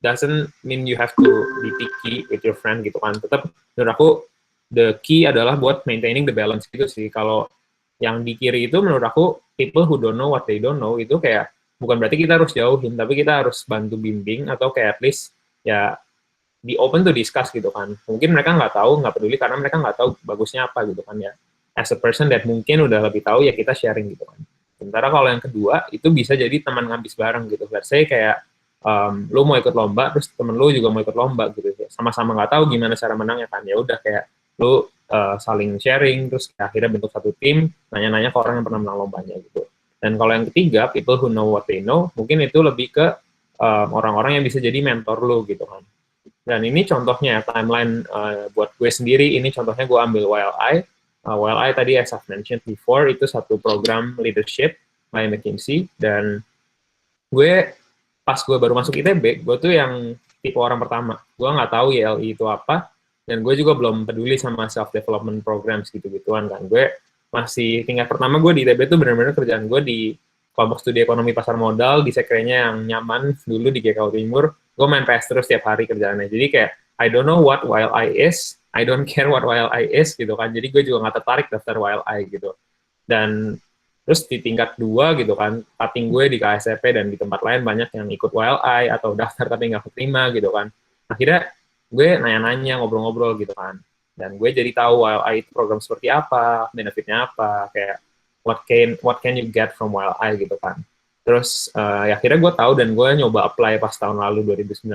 doesn't mean you have to be picky with your friend gitu kan. Tetap menurut aku the key adalah buat maintaining the balance gitu sih. Kalau yang di kiri itu menurut aku people who don't know what they don't know itu kayak bukan berarti kita harus jauhin, tapi kita harus bantu bimbing atau kayak at least ya be open to discuss gitu kan. Mungkin mereka nggak tahu, nggak peduli karena mereka nggak tahu bagusnya apa gitu kan ya. As a person that mungkin udah lebih tahu ya kita sharing gitu kan. Sementara kalau yang kedua itu bisa jadi teman ngabis bareng gitu. Let's say kayak lu mau ikut lomba, terus temen lu juga mau ikut lomba gitu. Sama-sama nggak tahu gimana cara menangnya kan. Ya udah kayak lu saling sharing, terus akhirnya bentuk satu tim, nanya-nanya ke orang yang pernah menang lombanya gitu. Dan kalau yang ketiga, people who know what they know, mungkin itu lebih ke orang-orang yang bisa jadi mentor lu gitu kan. Dan ini contohnya timeline buat gue sendiri, ini contohnya gue ambil YLI. YLI tadi as I've mentioned before, itu satu program leadership by McKinsey, dan gue pas gue baru masuk ITB, gue tuh yang tipe orang pertama. Gue nggak tahu YLI itu apa, dan gue juga belum peduli sama self-development programs gitu-gituan kan. Gue masih tingkat pertama gue di ITB tuh benar-benar kerjaan gue di kelompok studi ekonomi pasar modal, di sekrenya yang nyaman dulu di GKU Timur. Gue main PS terus tiap hari kerjaannya. Jadi kayak, I don't know what YLI is, I don't care what YLI is, gitu kan. Jadi gue juga nggak tertarik daftar YLI, gitu. Dan terus di tingkat 2, gitu kan, cutting gue di KSP dan di tempat lain banyak yang ikut YLI atau daftar tapi nggak keterima, gitu kan. Akhirnya gue nanya-nanya, ngobrol-ngobrol, gitu kan. Dan gue jadi tahu YLI itu program seperti apa, benefitnya apa, kayak what can you get from YLI, gitu kan. Terus ya akhirnya gue tahu dan gue nyoba apply pas tahun lalu 2019.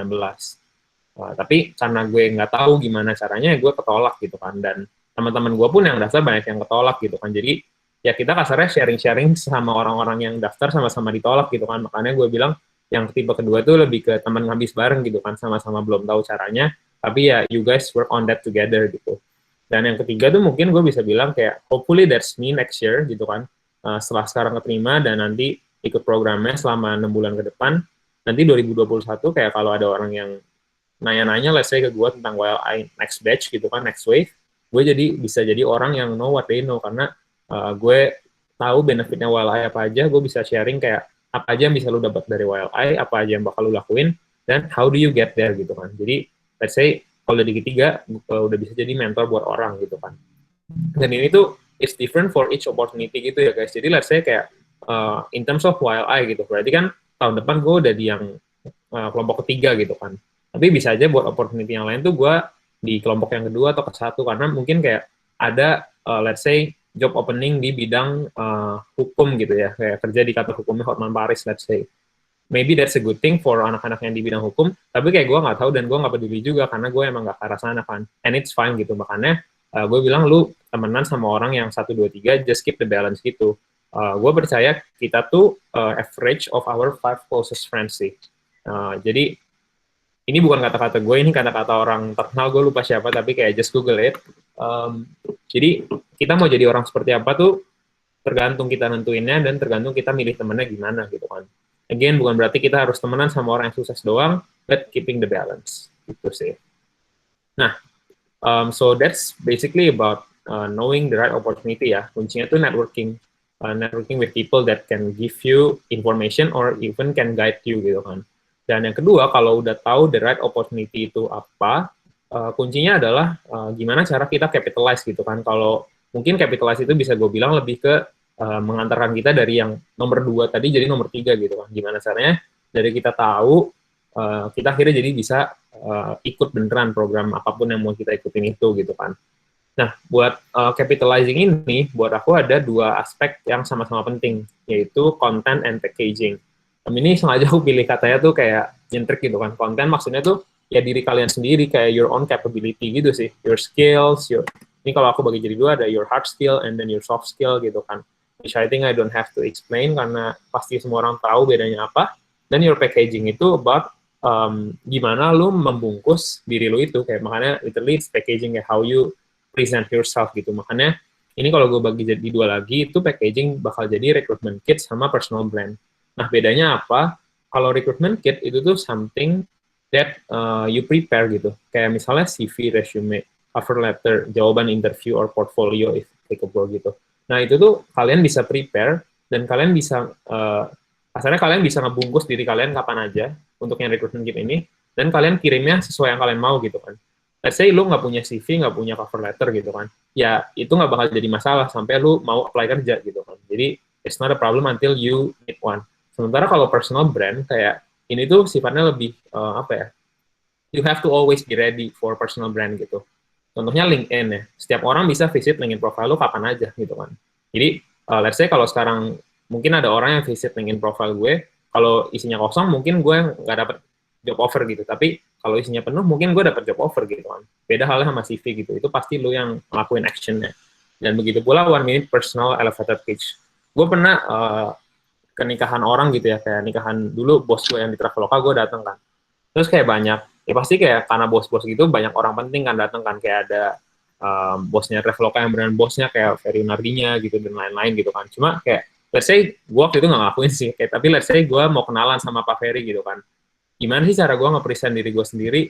Tapi karena gue nggak tahu gimana caranya, gue ketolak gitu kan. Dan teman-teman gue pun yang daftar banyak yang ketolak gitu kan. Jadi ya kita kasarnya sharing-sharing sama orang-orang yang daftar sama-sama ditolak gitu kan. Makanya gue bilang yang tipe kedua tuh lebih ke teman ngabis bareng gitu kan. Sama-sama belum tahu caranya, tapi ya you guys work on that together gitu. Dan yang ketiga tuh mungkin gue bisa bilang kayak hopefully that's me next year gitu kan. Setelah sekarang keterima dan nanti ikut programnya selama 6 bulan ke depan, nanti 2021 kayak kalau ada orang yang nanya-nanya, let's say ke gue tentang YLI next batch gitu kan, next wave, gue bisa jadi orang yang know what they know, karena gue tahu benefitnya YLI apa aja, gue bisa sharing kayak apa aja yang bisa lu dapat dari YLI, apa aja yang bakal lu lakuin, dan how do you get there gitu kan. Jadi, let's say, kalau di ketiga, udah bisa jadi mentor buat orang gitu kan. Dan ini tuh, it's different for each opportunity gitu ya guys. Jadi, let's say kayak, in terms of YLI gitu, berarti kan tahun depan gue udah di yang kelompok ketiga gitu kan. Tapi bisa aja buat opportunity yang lain tuh gue di kelompok yang kedua atau ke satu, karena mungkin kayak ada, let's say, job opening di bidang hukum gitu ya, kayak kerja di kantor hukumnya Hotman Paris, let's say. Maybe that's a good thing for anak-anak yang di bidang hukum, tapi kayak gue nggak tahu dan gue nggak peduli juga, karena gue emang nggak ke arah sana kan. And it's fine gitu, makanya gue bilang lu temenan sama orang yang 1, 2, 3, just keep the balance gitu. Gue percaya kita tuh average of our 5 closest friends sih. Jadi ini bukan kata-kata gue, ini kata-kata orang terkenal, gue lupa siapa, tapi kayak just Google it. Jadi kita mau jadi orang seperti apa tuh tergantung kita nentuinnya dan tergantung kita milih temennya gimana gitu kan. Again, bukan berarti kita harus temenan sama orang yang sukses doang, but keeping the balance gitu sih. Nah, so that's basically about knowing the right opportunity ya. Kuncinya tuh networking. Networking with people that can give you information or even can guide you gitu kan. Dan yang kedua, kalau udah tahu the right opportunity itu apa, kuncinya adalah gimana cara kita capitalize gitu kan. Kalau mungkin capitalize itu bisa gue bilang lebih ke mengantarkan kita dari yang nomor 2 tadi jadi nomor 3 gitu kan. Gimana caranya dari kita tahu, kita akhirnya jadi bisa ikut beneran program apapun yang mau kita ikutin itu gitu kan. Nah, buat capitalizing ini, buat aku ada 2 aspek yang sama-sama penting, yaitu content and packaging. Ini sengaja aku pilih katanya tuh kayak nyentrik gitu kan. Konten maksudnya tuh ya diri kalian sendiri, kayak your own capability gitu sih. Your skills, ini kalau aku bagi jadi 2, ada your hard skill and then your soft skill gitu kan. Which I think I don't have to explain, karena pasti semua orang tahu bedanya apa. Dan your packaging itu about gimana lu membungkus diri lu itu, kayak makanya literally it's packaging, kayak how you present yourself gitu. Makanya ini kalau gue bagi jadi 2 lagi, itu packaging bakal jadi recruitment kit sama personal brand. Nah, bedanya apa? Kalau recruitment kit itu tuh something that you prepare gitu. Kayak misalnya CV, resume, cover letter, jawaban interview, or portfolio if applicable gitu. Nah, itu tuh kalian bisa prepare dan kalian bisa, asalnya kalian bisa ngebungkus diri kalian kapan aja untuk yang recruitment kit ini. dan kalian kirimnya sesuai yang kalian mau gitu kan. Let's say lu nggak punya CV, nggak punya cover letter gitu kan, ya itu nggak bakal jadi masalah sampai lu mau apply kerja gitu kan. Jadi it's not a problem until you need one. Sementara kalau personal brand kayak ini tuh sifatnya lebih apa ya? You have to always be ready for personal brand gitu. Contohnya LinkedIn ya. Setiap orang bisa visit LinkedIn profile lu kapan aja gitu kan. Jadi let's say kalau sekarang mungkin ada orang yang visit LinkedIn profile gue, kalau isinya kosong mungkin gue nggak dapat job offer gitu. Tapi kalau isinya penuh mungkin gue dapat job offer gitu kan. Beda halnya sama CV gitu. Itu pasti lu yang ngelakuin actionnya. Dan begitu pula 1 minute personal elevator pitch. Gue pernah ke nikahan orang gitu ya, kayak nikahan dulu bos gue yang di Traveloka, gue dateng kan. Terus kayak banyak, ya pasti kayak karena bos-bos gitu banyak orang penting kan dateng kan, kayak ada bosnya Traveloka yang beneran bosnya kayak Ferry Nardinya gitu dan lain-lain gitu kan. Cuma kayak let's say gue waktu itu nggak ngakuin sih, kayak tapi let's say gue mau kenalan sama Pak Ferry gitu kan. Gimana sih cara gue nge-present diri gue sendiri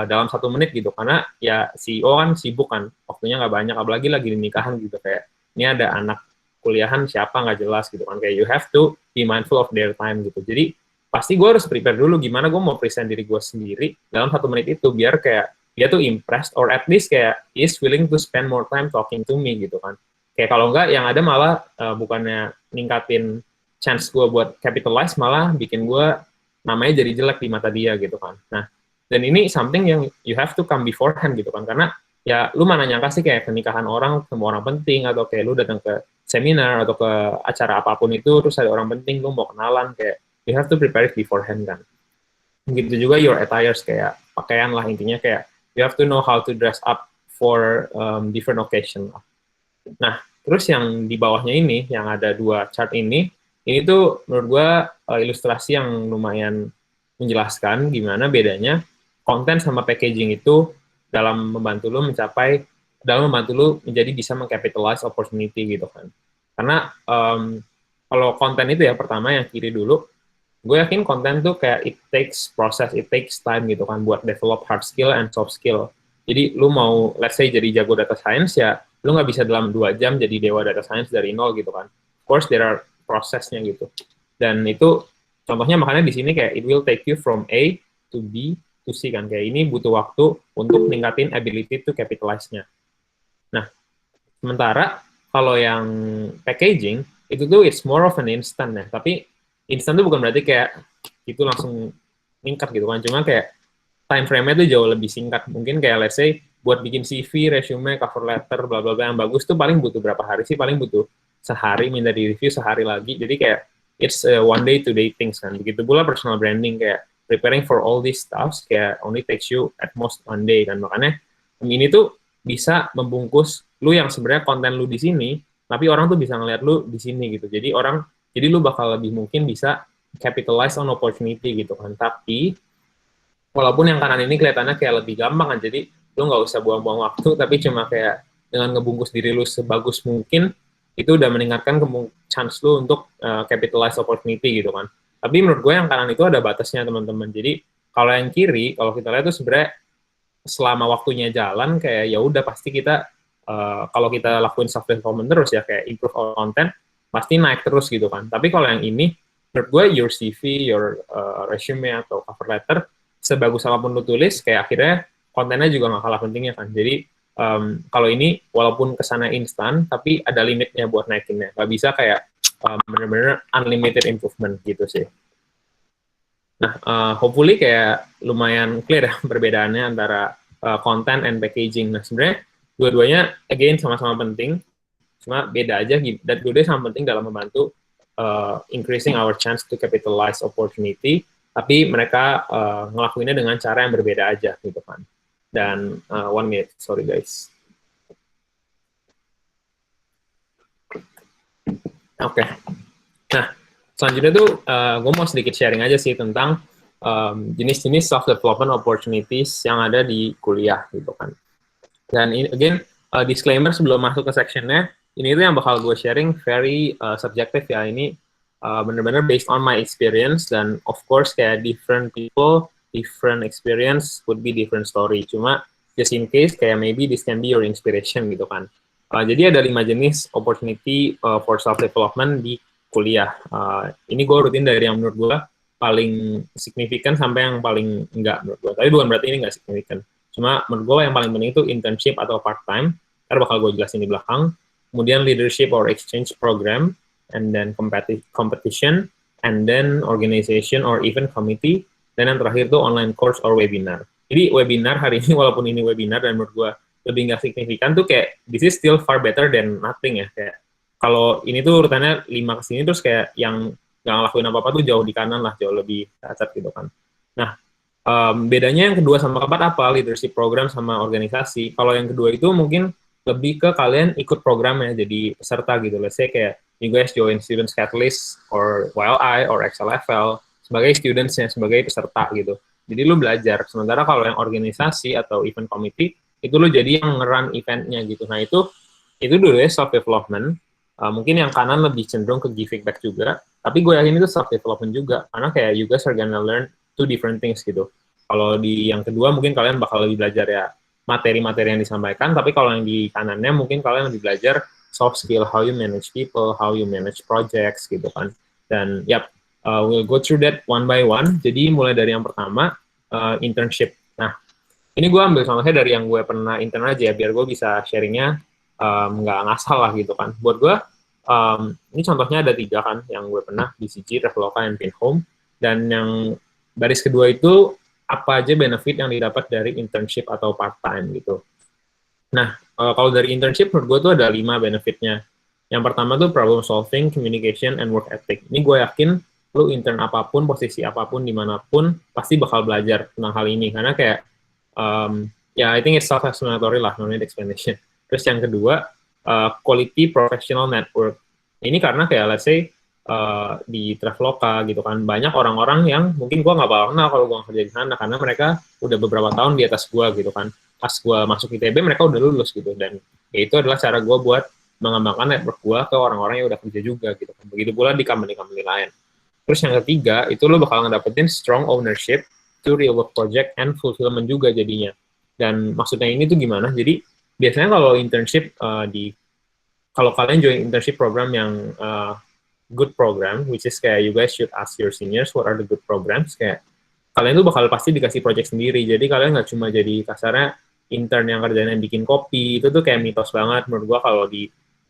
dalam 1 menit gitu, karena ya CEO kan sibuk kan, waktunya nggak banyak, apalagi lagi di nikahan gitu, kayak ini ada anak kuliahan siapa nggak jelas gitu kan, kayak you have to be mindful of their time gitu. Jadi pasti gue harus prepare dulu gimana gue mau present diri gue sendiri dalam 1 menit itu, biar kayak dia tuh impressed, or at least kayak he is willing to spend more time talking to me gitu kan. Kayak kalau enggak, yang ada malah bukannya ningkatin chance gue buat capitalize, malah bikin gue namanya jadi jelek di mata dia gitu kan. Nah, dan ini something yang you have to come beforehand gitu kan, karena ya lu mana nyangka sih kayak pernikahan orang, semua orang penting, atau kayak lu datang ke seminar atau ke acara apapun itu, terus ada orang penting, lu mau kenalan, kayak you have to prepare it beforehand kan. Begitu juga your attires, kayak pakaian lah intinya, kayak you have to know how to dress up for different occasion lah. Nah, terus yang di bawahnya ini, yang ada 2 chart ini tuh menurut gue ilustrasi yang lumayan menjelaskan gimana bedanya konten sama packaging itu dalam membantu lu menjadi bisa mengcapitalize opportunity gitu kan. Karena kalau konten itu ya, pertama yang kiri dulu, gue yakin konten tuh kayak it takes process, it takes time gitu kan buat develop hard skill and soft skill. Jadi lu mau let's say jadi jago data science, ya lu nggak bisa dalam 2 jam jadi dewa data science dari nol gitu kan. Of course there are prosesnya gitu. Dan itu contohnya makanya di sini kayak it will take you from A to B to C kan. Kayak ini butuh waktu untuk ningkatin ability to capitalize-nya. Nah, sementara kalau yang packaging itu tuh it's more of an instant ya. Tapi instant tuh bukan berarti kayak itu langsung meningkat gitu kan. Cuma kayak time frame-nya tuh jauh lebih singkat. Mungkin kayak let's say buat bikin CV, resume, cover letter, bla bla bla yang bagus tuh paling butuh berapa hari sih? Paling butuh sehari, minta di review sehari lagi. Jadi kayak it's one day to day things kan. Begitu pula personal branding, kayak preparing for all these stuffs kayak only takes you at most 1 day kan. Makanya ini tuh bisa membungkus lu yang sebenarnya konten lu di sini, tapi orang tuh bisa ngeliat lu di sini gitu. Jadi lu bakal lebih mungkin bisa capitalize on opportunity gitu kan. Tapi walaupun yang kanan ini kelihatannya kayak lebih gampang kan, jadi lu nggak usah buang-buang waktu, tapi cuma kayak dengan ngebungkus diri lu sebagus mungkin, itu udah meningkatkan chance lu untuk capitalize opportunity gitu kan. Tapi menurut gue yang kanan itu ada batasnya teman-teman. Jadi kalau yang kiri, kalau kita lihat tuh sebenarnya selama waktunya jalan, kayak ya udah pasti kita kalau kita lakuin self development terus ya, kayak improve our content, pasti naik terus gitu kan. Tapi kalau yang ini, menurut gue your CV, your resume atau cover letter, sebagus apapun lu tulis, kayak akhirnya kontennya juga nggak kalah pentingnya kan. Jadi kalau ini walaupun kesannya instan, tapi ada limitnya buat naikinnya. Nggak bisa kayak bener-bener unlimited improvement gitu sih. Nah, hopefully kayak lumayan clear ya perbedaannya antara content and packaging. Nah, sebenarnya dua-duanya again sama-sama penting, cuma beda aja, dan dua-duanya sama penting dalam membantu increasing our chance to capitalize opportunity, tapi mereka ngelakuinnya dengan cara yang berbeda aja gitu kan. Dan 1 minute, sorry guys. Oke. Nah, selanjutnya tuh gue mau sedikit sharing aja sih tentang jenis-jenis self development opportunities yang ada di kuliah gitu kan. Dan ini again disclaimer sebelum masuk ke sectionnya, ini tuh yang bakal gue sharing very subjective ya. Ini bener-bener based on my experience, dan of course kayak different people, different experience would be different story. Cuma just in case kayak maybe this can be your inspiration gitu kan. Jadi ada 5 jenis opportunity for self development di kuliah. Ini gue rutin dari yang menurut gue paling signifikan sampai yang paling enggak menurut gue. Tapi bukan berarti ini enggak signifikan. Cuma menurut gue yang paling penting itu internship atau part-time, karena bakal gue jelasin di belakang. Kemudian leadership or exchange program, and then competition, and then organization or event committee, dan yang terakhir tuh online course or webinar. Jadi webinar hari ini, walaupun ini webinar dan menurut gue lebih nggak signifikan tuh kayak, this is still far better than nothing ya. Kayak kalau ini tuh urutannya 5 ke sini, terus kayak yang nggak ngelakuin apa-apa tuh jauh di kanan lah, jauh lebih cacat gitu kan. Nah, bedanya yang kedua sama keempat apa? Leadership program sama organisasi. Kalau yang kedua itu mungkin lebih ke kalian ikut programnya, jadi peserta gitu. Let's say kayak you guys join Students Catalyst or YLI or XLFL sebagai students-nya, sebagai peserta gitu. Jadi lu belajar. Sementara kalau yang organisasi atau event committee, itu lu jadi yang nge-run event-nya gitu. Nah itu dulu ya self-development. Mungkin yang kanan lebih cenderung ke giving back juga. Tapi gue yakin itu self-development juga. Karena kayak you guys are gonna learn two different things gitu. Kalau di yang kedua mungkin kalian bakal lebih belajar ya materi-materi yang disampaikan, tapi kalau yang di kanannya mungkin kalian lebih belajar soft skill, how you manage people, how you manage projects gitu kan. Dan we'll go through that one by one. Jadi mulai dari yang pertama, internship. Nah, ini gue ambil contohnya dari yang gue pernah intern aja ya, biar gue bisa sharingnya nggak ngasal lah gitu kan. Buat gue, ini contohnya ada 3 kan, yang gue pernah BCG, Traveloka, and Pinhome. Dan yang baris kedua itu apa aja benefit yang didapat dari internship atau part-time gitu. Nah, kalau dari internship menurut gue tuh ada 5 benefitnya. Yang pertama tuh problem solving, communication, and work ethic. Ini gue yakin lu intern apapun, posisi apapun, dimanapun, pasti bakal belajar tentang hal ini. Karena kayak, I think it's self-explanatory lah, no need explanation. Terus yang kedua, quality professional network. Ini karena kayak, let's say, di Traveloka gitu kan, banyak orang-orang yang mungkin gue nggak bakal kenal kalau gue kerja di sana, karena mereka udah beberapa tahun di atas gue gitu kan. Pas gue masuk ITB mereka udah lulus gitu, dan ya itu adalah cara gue buat mengembangkan network gue ke orang-orang yang udah kerja juga gitu kan. Begitu pula di company-company lain. Terus yang ketiga, itu lo bakal ngedapetin strong ownership to real work project and fulfillment juga jadinya. Dan maksudnya ini tuh gimana? Jadi biasanya kalau internship kalau kalian join internship program yang good program, which is kayak you guys should ask your seniors what are the good programs, kayak kalian tuh bakal pasti dikasih project sendiri, jadi kalian nggak cuma jadi kasarnya intern yang kerjanya bikin kopi. Itu tuh kayak mitos banget menurut gua, kalau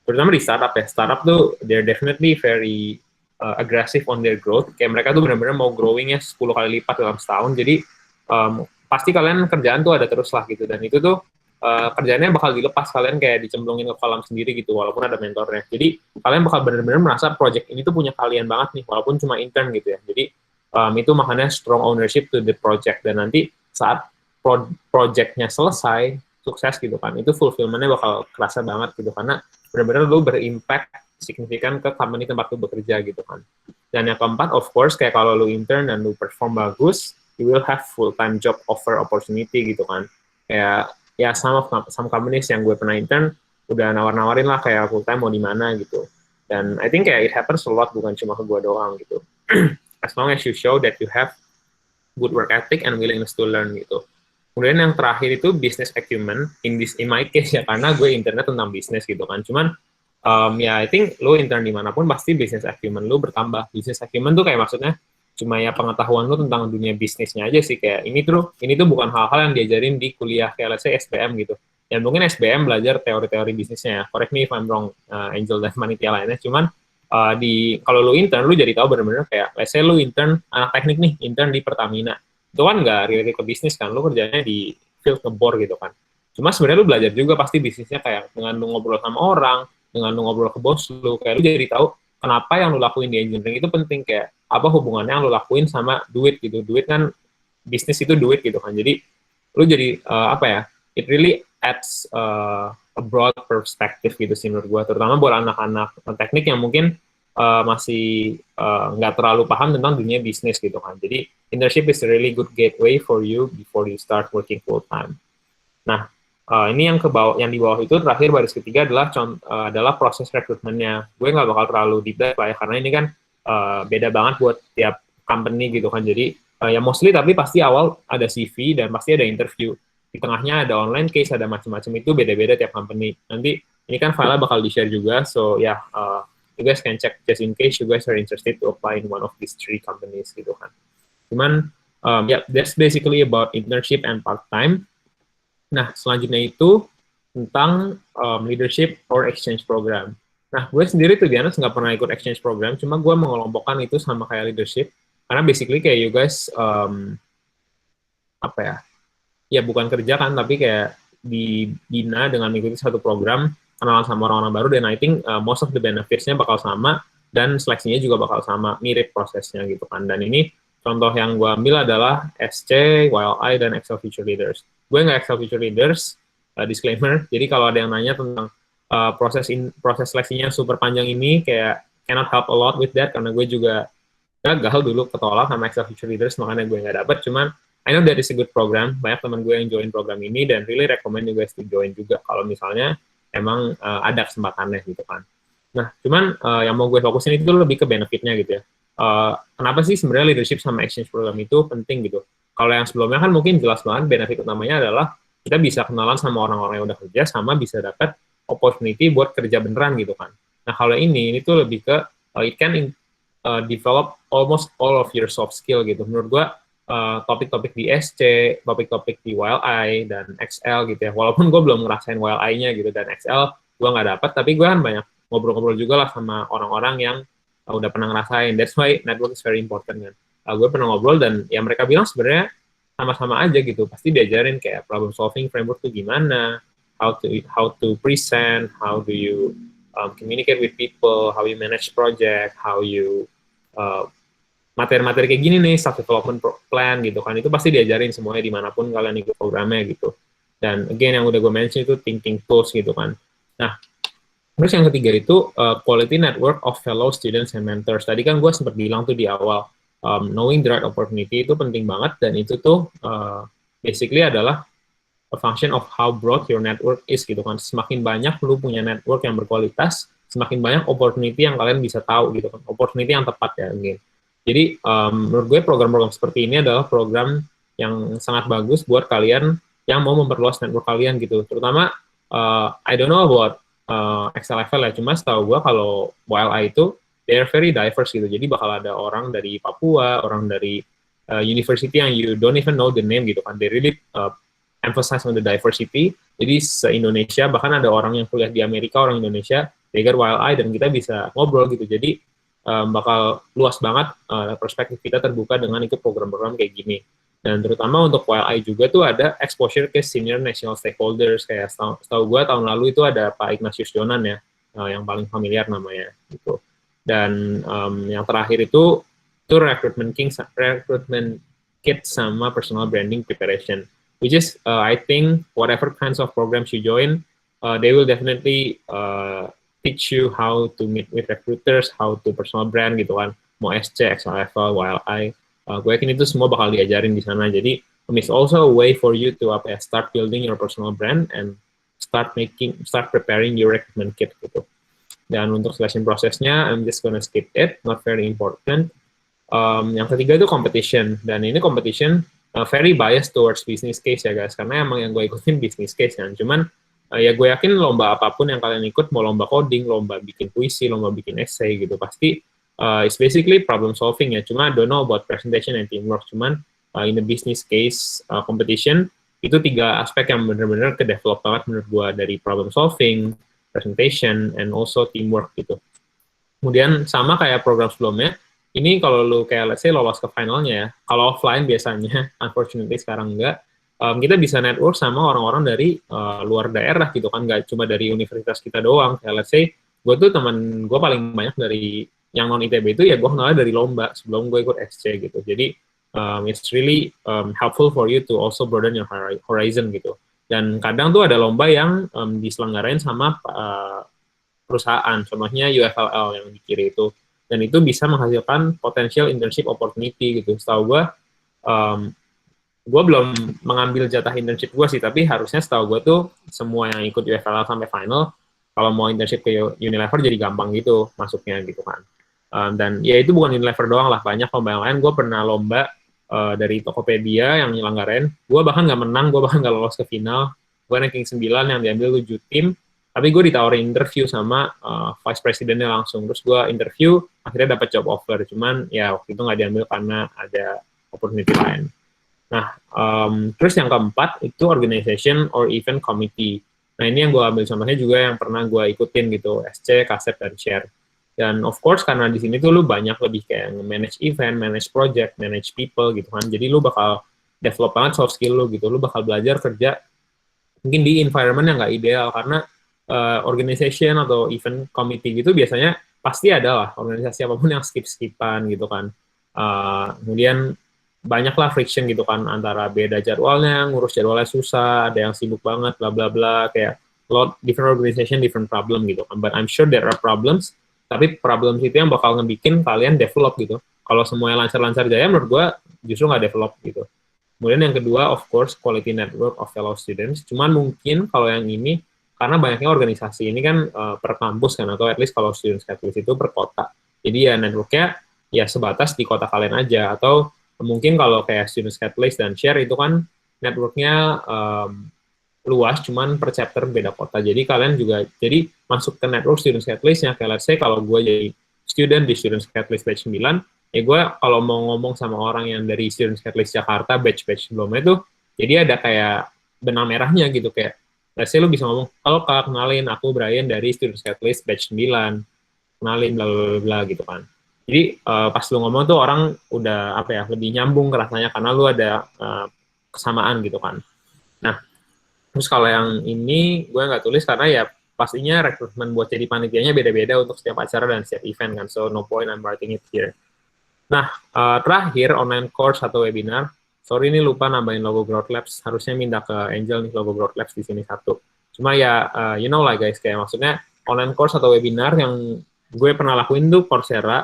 terutama di startup ya, startup tuh they're definitely very aggressive on their growth, kayak mereka tuh benar-benar mau growingnya 10 kali lipat dalam setahun, jadi pasti kalian kerjaan tuh ada terus lah gitu, dan itu tuh kerjaannya bakal dilepas, kalian kayak dicemplungin ke kolam sendiri gitu, walaupun ada mentornya. Jadi kalian bakal benar-benar merasa project ini tuh punya kalian banget nih, walaupun cuma intern gitu ya. Jadi itu makanya strong ownership to the project, dan nanti saat projectnya selesai, sukses gitu kan, itu fulfillment-nya bakal kerasa banget gitu, karena benar-benar lu berimpact signifikan ke company tempat lu bekerja gitu kan. Dan yang keempat, of course, kayak kalau lu intern dan lu perform bagus, you will have full-time job offer opportunity gitu kan. Kayak ya some companies yang gue pernah intern udah nawar-nawarin lah kayak full time mau di mana gitu. Dan I think kayak it happens a lot, bukan cuma ke gue doang gitu. As long as you show that you have good work ethic and willingness to learn gitu. Kemudian yang terakhir itu business acumen, in my case ya, karena gue internnya tentang bisnis gitu kan. Cuman I think lo intern dimanapun pasti business acumen lo bertambah. Business acumen tuh kayak maksudnya cuma ya pengetahuan lu tentang dunia bisnisnya aja sih, kayak ini tuh bukan hal-hal yang diajarin di kuliah kayak let's say SBM gitu. Ya mungkin SBM belajar teori-teori bisnisnya ya. Correct me if I'm wrong, Angel dan panitia lainnya. Cuman kalau lu intern lu jadi tahu benar-benar kayak let's say lu intern anak teknik nih, intern di Pertamina. Itu kan nggak related ke bisnis kan, lu kerjanya di field ngebor gitu kan. Cuma sebenarnya lu belajar juga pasti bisnisnya, kayak dengan lu ngobrol sama orang, dengan lu ngobrol ke bos lu, kayak lu jadi tahu kenapa yang lu lakuin di engineering itu penting, kayak apa hubungannya yang lu lakuin sama duit gitu. Duit kan, bisnis itu duit gitu kan. Jadi lu jadi it really adds a broad perspective gitu sih menurut gua, terutama buat anak-anak teknik yang mungkin masih nggak terlalu paham tentang dunia bisnis gitu kan. Jadi internship is a really good gateway for you before you start working full time. Nah, ini yang di bawah itu terakhir baris ketiga adalah proses rekrutmennya. Gue nggak bakal terlalu deep dive lah ya, karena ini kan beda banget buat tiap company gitu kan. Jadi ya mostly, tapi pasti awal ada CV dan pasti ada interview. Di tengahnya ada online case, ada macam-macam, itu beda-beda tiap company. Nanti ini kan file bakal di-share juga, so you guys can check just in case you guys are interested to apply in one of these 3 companies gitu kan. Cuman, that's basically about internship and part-time. Nah, selanjutnya itu tentang leadership or exchange program. Nah, gue sendiri tuh biasanya nggak pernah ikut exchange program, cuma gue mengelompokkan itu sama kayak leadership, karena basically kayak you guys, apa ya bukan kerja kan, tapi kayak dibina dengan mengikuti satu program, kenalan sama orang-orang baru, dan I think most of the benefits-nya bakal sama, dan seleksinya juga bakal sama, mirip prosesnya gitu kan. Dan ini contoh yang gue ambil adalah SC, YLI, dan Excel Future Leaders. Gue nggak Excel Future Leaders, disclaimer, jadi kalau ada yang nanya tentang proses seleksinya super panjang ini, kayak cannot help a lot with that, karena gue juga gagal dulu ketolak sama Excel Future Leaders, makanya gue nggak dapet. Cuman I know that is a good program, banyak teman gue yang join program ini, dan really recommend you guys to join juga kalau misalnya emang ada kesempatannya gitu kan. Nah, cuman yang mau gue fokusin itu lebih ke benefitnya gitu ya. Kenapa sih sebenarnya leadership sama exchange program itu penting gitu? Kalau yang sebelumnya kan mungkin jelas banget benefit utamanya adalah kita bisa kenalan sama orang-orang yang udah kerja, sama bisa dapat opportunity buat kerja beneran gitu kan. Nah, kalau ini tuh lebih ke it can develop almost all of your soft skill gitu. Menurut gue topik-topik di SC, topik-topik di YLI dan XL gitu ya. Walaupun gue belum ngerasain YLI-nya gitu, dan XL gue nggak dapat, tapi gue kan banyak ngobrol-ngobrol juga lah sama orang-orang yang udah pernah ngerasain. That's why network is very important kan. Gue pernah ngobrol dan ya mereka bilang sebenarnya sama-sama aja gitu. Pasti diajarin kayak problem solving framework tuh gimana, how to present, how do you communicate with people, how you manage project, how you materi-materi kayak gini nih, self development plan gitu kan, itu pasti diajarin semuanya dimanapun kalian ikut programnya gitu. Dan again yang udah gue mention itu thinking tools gitu kan. Nah, terus yang ketiga itu quality network of fellow students and mentors. Tadi kan gue sempat bilang tuh di awal, knowing the right opportunity itu penting banget, dan itu tuh basically adalah a function of how broad your network is gitu kan. Semakin banyak lu punya network yang berkualitas, semakin banyak opportunity yang kalian bisa tahu gitu kan, opportunity yang tepat ya again. Jadi menurut gue program-program seperti ini adalah program yang sangat bagus buat kalian yang mau memperluas network kalian gitu. Terutama I don't know about XLFL ya, cuma setahu gue kalau YLI itu they are very diverse gitu. Jadi bakal ada orang dari Papua, orang dari university yang you don't even know the name gitu kan. They really emphasize on the diversity. Jadi se-Indonesia, bahkan ada orang yang kuliah di Amerika, orang Indonesia, they got YLI, dan kita bisa ngobrol gitu. Jadi bakal luas banget perspektif kita terbuka dengan ikut program-program kayak gini. Dan terutama untuk YLI juga tuh ada exposure ke senior national stakeholders, kayak setahu gue tahun lalu itu ada Pak Ignatius Jonan ya, yang paling familiar namanya gitu. Dan yang terakhir itu recruitment kit sama personal branding preparation, which is I think whatever kinds of programs you join, they will definitely teach you how to meet with recruiters, how to personal brand gitu kan, mau SC, XLFL, YLI, gue yakin itu semua bakal diajarin di sana. Jadi it's also a way for you to start building your personal brand and start preparing your recruitment kit gitu. Dan untuk selection prosesnya, I'm just gonna skip it, not very important. Yang ketiga itu competition, dan ini competition very biased towards business case ya guys, karena emang yang gue ikutin business case kan. Cuman ya gue yakin lomba apapun yang kalian ikut, mau lomba coding, lomba bikin puisi, lomba bikin essay gitu, pasti it's basically problem solving ya. Cuma I don't know about presentation and teamwork. Cuman in the business case competition, itu 3 aspek yang benar-benar ke-develop banget menurut gue, dari problem solving, presentation, and also teamwork gitu. Kemudian sama kayak program sebelumnya, ini kalau lu kayak let's say lolos ke finalnya ya, kalau offline biasanya, unfortunately sekarang enggak, kita bisa network sama orang-orang dari luar daerah gitu kan, nggak cuma dari universitas kita doang. Kayak let's say, gue tuh teman gue paling banyak dari yang non-ITB itu ya gue kenal dari lomba sebelum gue ikut SC gitu. Jadi it's really helpful for you to also broaden your horizon gitu. Dan kadang tuh ada lomba yang diselenggarain sama perusahaan, contohnya UFLL yang di kiri itu. Dan itu bisa menghasilkan potential internship opportunity gitu. Setahu gue belum mengambil jatah internship gue sih, tapi harusnya setahu gue tuh semua yang ikut UFLL sampai final, kalau mau internship ke Unilever jadi gampang gitu masuknya gitu kan. Dan ya itu bukan Unilever doang lah, banyak lomba yang lain. Gue pernah lomba dari Tokopedia yang nyelenggarain, gue bahkan nggak menang, gue bahkan nggak lolos ke final. Gue ranking 9 yang diambil 7 tim, Tapi gue ditawarin interview sama vice presidennya langsung. Terus gue interview, akhirnya dapat job offer. Cuman ya waktu itu nggak diambil karena ada opportunity lain. Nah, terus yang keempat itu organization or event committee. Nah, ini yang gue ambil contohnya juga yang pernah gue ikutin gitu, SC, KASEP, dan SHARE. Dan of course karena di sini tuh lu banyak lebih kayak manage event, manage project, manage people gitu kan. Jadi lu bakal develop banget soft skill lu gitu. Lu bakal belajar kerja mungkin di environment yang nggak ideal karena organization atau event committee gitu biasanya pasti ada lah organisasi apapun yang skip-skipan gitu kan. Kemudian banyaklah friction gitu kan antara beda jadwalnya, ngurus jadwalnya susah, ada yang sibuk banget, bla bla bla, kayak lot different organization, different problem gitu kan. But I'm sure there are problems, tapi problems itu yang bakal ngebikin kalian develop gitu. Kalau semuanya lancar-lancar jaya, menurut gue justru nggak develop gitu. Kemudian yang kedua, of course, quality network of fellow students. Cuman mungkin kalau yang ini, karena banyaknya organisasi ini kan per kampus kan, atau at least kalau students catalyst itu per kota. Jadi ya networknya ya sebatas di kota kalian aja, atau mungkin kalau kayak students catalyst dan share itu kan networknya luas, cuman per chapter beda kota. Jadi kalian juga, jadi masuk ke network students catalystnya, kayak let's say kalau gue jadi student di students catalyst batch 9, ya gue kalau mau ngomong sama orang yang dari students catalyst Jakarta batch-batch sebelumnya tuh, jadi ada kayak benang merahnya gitu, kayak let's say lu bisa ngomong, halo kak, kenalin aku Brian dari students catalyst batch 9, kenalin bla bla bla gitu kan. Jadi pas lu ngomong tuh orang udah apa ya, lebih nyambung rasanya karena lu ada kesamaan gitu kan. Nah, terus kalau yang ini gue nggak tulis karena ya pastinya rekrutmen buat jadi panitianya beda-beda untuk setiap acara dan setiap event kan, so no point I'm writing it here. Nah, terakhir online course atau webinar. Sorry ini lupa nambahin logo Growth Labs, harusnya minta ke Angel nih logo Growth Labs di sini satu. Cuma ya, you know lah guys, kayak maksudnya online course atau webinar yang gue pernah lakuin tuh Coursera,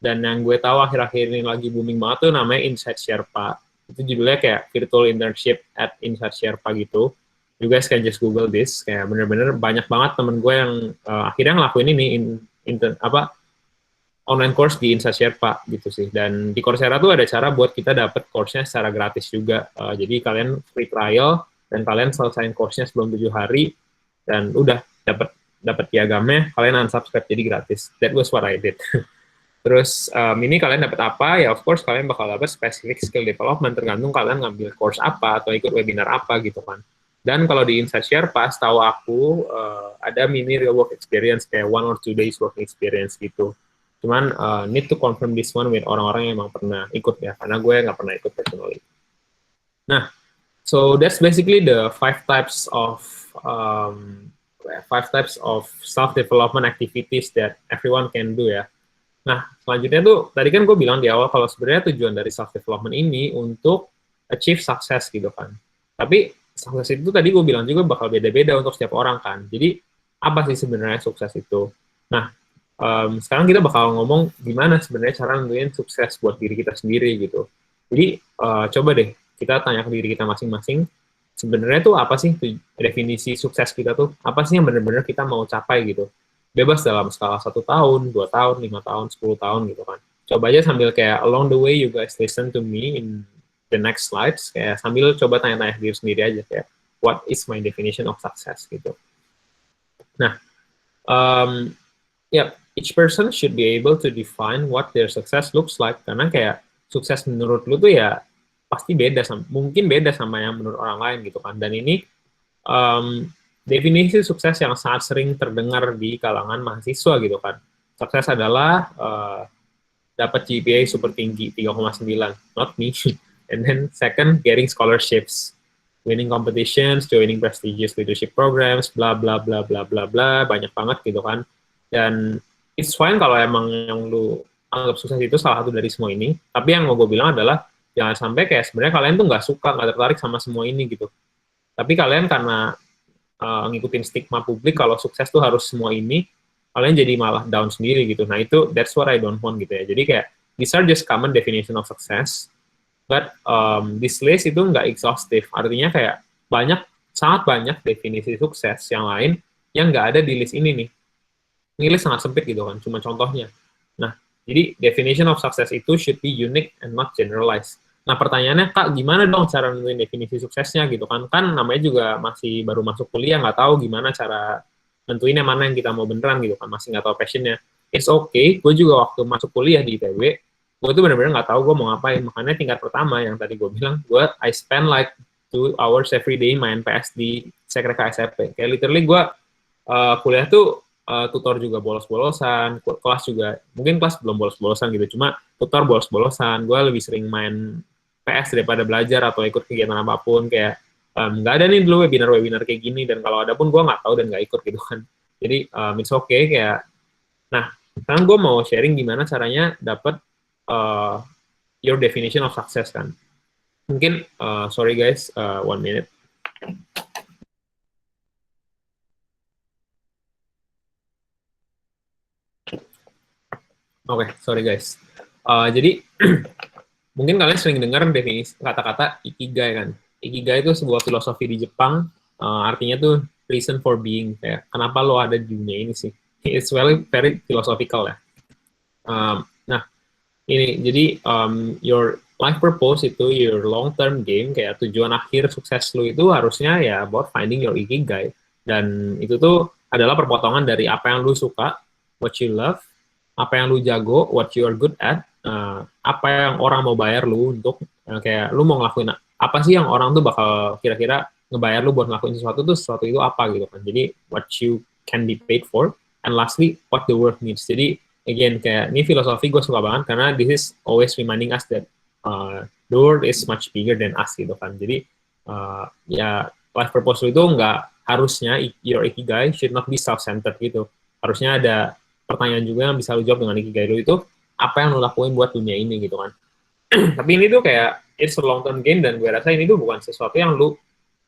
dan yang gue tahu akhir-akhir ini lagi booming banget tuh namanya Insight Sherpa. Itu judulnya kayak Virtual Internship at Insight Sherpa gitu. You guys can just Google this, kayak bener-bener banyak banget temen gue yang akhirnya ngelakuin ini, online course di Insight Sherpa gitu sih. Dan di Coursera tuh ada cara buat kita dapat course-nya secara gratis juga. Jadi kalian free trial, dan kalian selesaiin course-nya sebelum 7 hari, dan udah dapat piagamnya, kalian unsubscribe jadi gratis. That was what I did. Terus ini kalian dapat apa? Ya of course kalian bakal dapat specific skill development tergantung kalian ngambil course apa atau ikut webinar apa gitu kan. Dan kalau di Insight Sherpa, tahu aku ada mini real work experience kayak 1 or 2 days work experience gitu. Cuman need to confirm this one with orang-orang yang emang pernah ikut ya, karena gue nggak pernah ikut personally. Nah, so that's basically the 5 types of self development activities that everyone can do ya. Nah, selanjutnya tuh, tadi kan gue bilang di awal kalau sebenarnya tujuan dari self-development ini untuk achieve success gitu kan. Tapi sukses itu tadi gue bilang juga bakal beda-beda untuk setiap orang kan. Jadi, apa sih sebenarnya sukses itu? Nah, sekarang kita bakal ngomong gimana sebenarnya cara nentuin sukses buat diri kita sendiri gitu. Jadi, coba deh kita tanya ke diri kita masing-masing, sebenarnya tuh apa sih definisi sukses kita tuh? Apa sih yang benar-benar kita mau capai gitu? Bebas dalam skala 1 tahun, 2 tahun, 5 tahun, 10 tahun gitu kan. Coba aja sambil kayak along the way you guys listen to me in the next slides, kayak sambil coba tanya-tanya diri sendiri aja kayak what is my definition of success gitu. Nah, each person should be able to define what their success looks like, karena kayak sukses menurut lu tuh ya pasti beda, mungkin beda sama yang menurut orang lain gitu kan. Dan ini definisi sukses yang sangat sering terdengar di kalangan mahasiswa gitu kan. Sukses adalah dapat GPA super tinggi 3,9, not me. And then second, getting scholarships, winning competitions, joining prestigious leadership programs, bla bla bla bla bla bla, banyak banget gitu kan. Dan it's fine kalau emang yang lu anggap sukses itu salah satu dari semua ini. Tapi yang mau gue bilang adalah jangan sampai kayak sebenarnya kalian tuh nggak suka, nggak tertarik sama semua ini gitu. Tapi kalian karena ngikutin stigma publik kalau sukses tuh harus semua ini, kalian jadi malah down sendiri gitu. Nah itu, that's what I don't want gitu ya. Jadi kayak, these are just common definition of success, but this list itu nggak exhaustive. Artinya kayak sangat banyak definisi sukses yang lain yang nggak ada di list ini nih. Ini list sangat sempit gitu kan, cuma contohnya. Nah, jadi definition of success itu should be unique and not generalized. Nah, pertanyaannya, Kak, gimana dong cara nentuin definisi suksesnya gitu kan? Kan namanya juga masih baru masuk kuliah, nggak tahu gimana cara nentuin yang mana yang kita mau beneran gitu kan, masih nggak tahu passionnya. It's okay, gue juga waktu masuk kuliah di ITB, gue tuh bener-bener nggak tahu gue mau ngapain. Makanya tingkat pertama yang tadi gue bilang, I spend like 2 hours every day main PS di Sekreka SMP. Kayak literally gue kuliah tuh tutor juga bolos-bolosan, kelas juga, mungkin kelas belum bolos-bolosan gitu, cuma tutor bolos-bolosan, gue lebih sering main PS daripada belajar atau ikut kegiatan apapun, kayak nggak ada nih dulu webinar-webinar kayak gini, dan kalau ada pun gue nggak tahu dan nggak ikut gitu kan. Jadi it's okay kayak, nah sekarang gue mau sharing gimana caranya dapat your definition of success kan. Mungkin, sorry guys, 1 minute. Oke, sorry guys. Jadi, mungkin kalian sering dengar definisi kata-kata ikigai kan. Ikigai itu sebuah filosofi di Jepang, artinya tuh reason for being. Kayak, kenapa lo ada di dunia ini sih? It's very philosophical ya. Nah, ini, jadi your life purpose itu, your long-term game, kayak tujuan akhir sukses lo itu harusnya ya about finding your ikigai. Dan itu tuh adalah perpotongan dari apa yang lo suka, what you love, apa yang lu jago, what you are good at, apa yang orang mau bayar lu untuk, kayak lu mau ngelakuin apa sih yang orang tuh bakal kira-kira ngebayar lu buat ngelakuin sesuatu itu apa gitu kan. Jadi what you can be paid for, and lastly what the world needs. Jadi again, kayak ini filosofi gue suka banget karena this is always reminding us that the world is much bigger than us gitu kan. Jadi ya life purpose lu itu nggak harusnya, your ikigai should not be self-centered gitu. Harusnya ada pertanyaan juga yang bisa lu jawab dengan ikigai lu itu, apa yang lu lakuin buat dunia ini gitu kan. Tapi ini tuh kayak it's a long term game, dan gue rasa ini tuh bukan sesuatu yang lu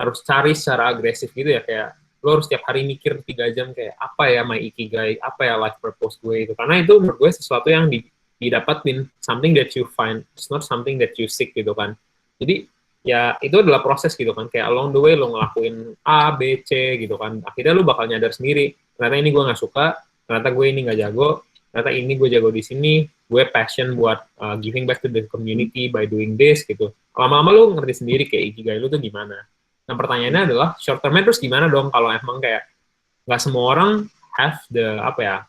harus cari secara agresif gitu ya, kayak lu harus tiap hari mikir 3 jam kayak apa ya my ikigai, apa ya life purpose gue itu. Karena itu menurut gue sesuatu yang didapatin, something that you find, it's not something that you seek gitu kan. Jadi ya itu adalah proses gitu kan, kayak along the way lu ngelakuin A, B, C gitu kan, akhirnya lu bakal nyadar sendiri, ternyata ini gue nggak suka, ternyata gue ini nggak jago, ternyata ini gue jago di sini, gue passion buat giving back to the community by doing this gitu. Lama-lama lu ngerti sendiri kayak ikigai lu tuh gimana. Nah pertanyaannya adalah short term terus gimana dong kalau emang kayak nggak semua orang have the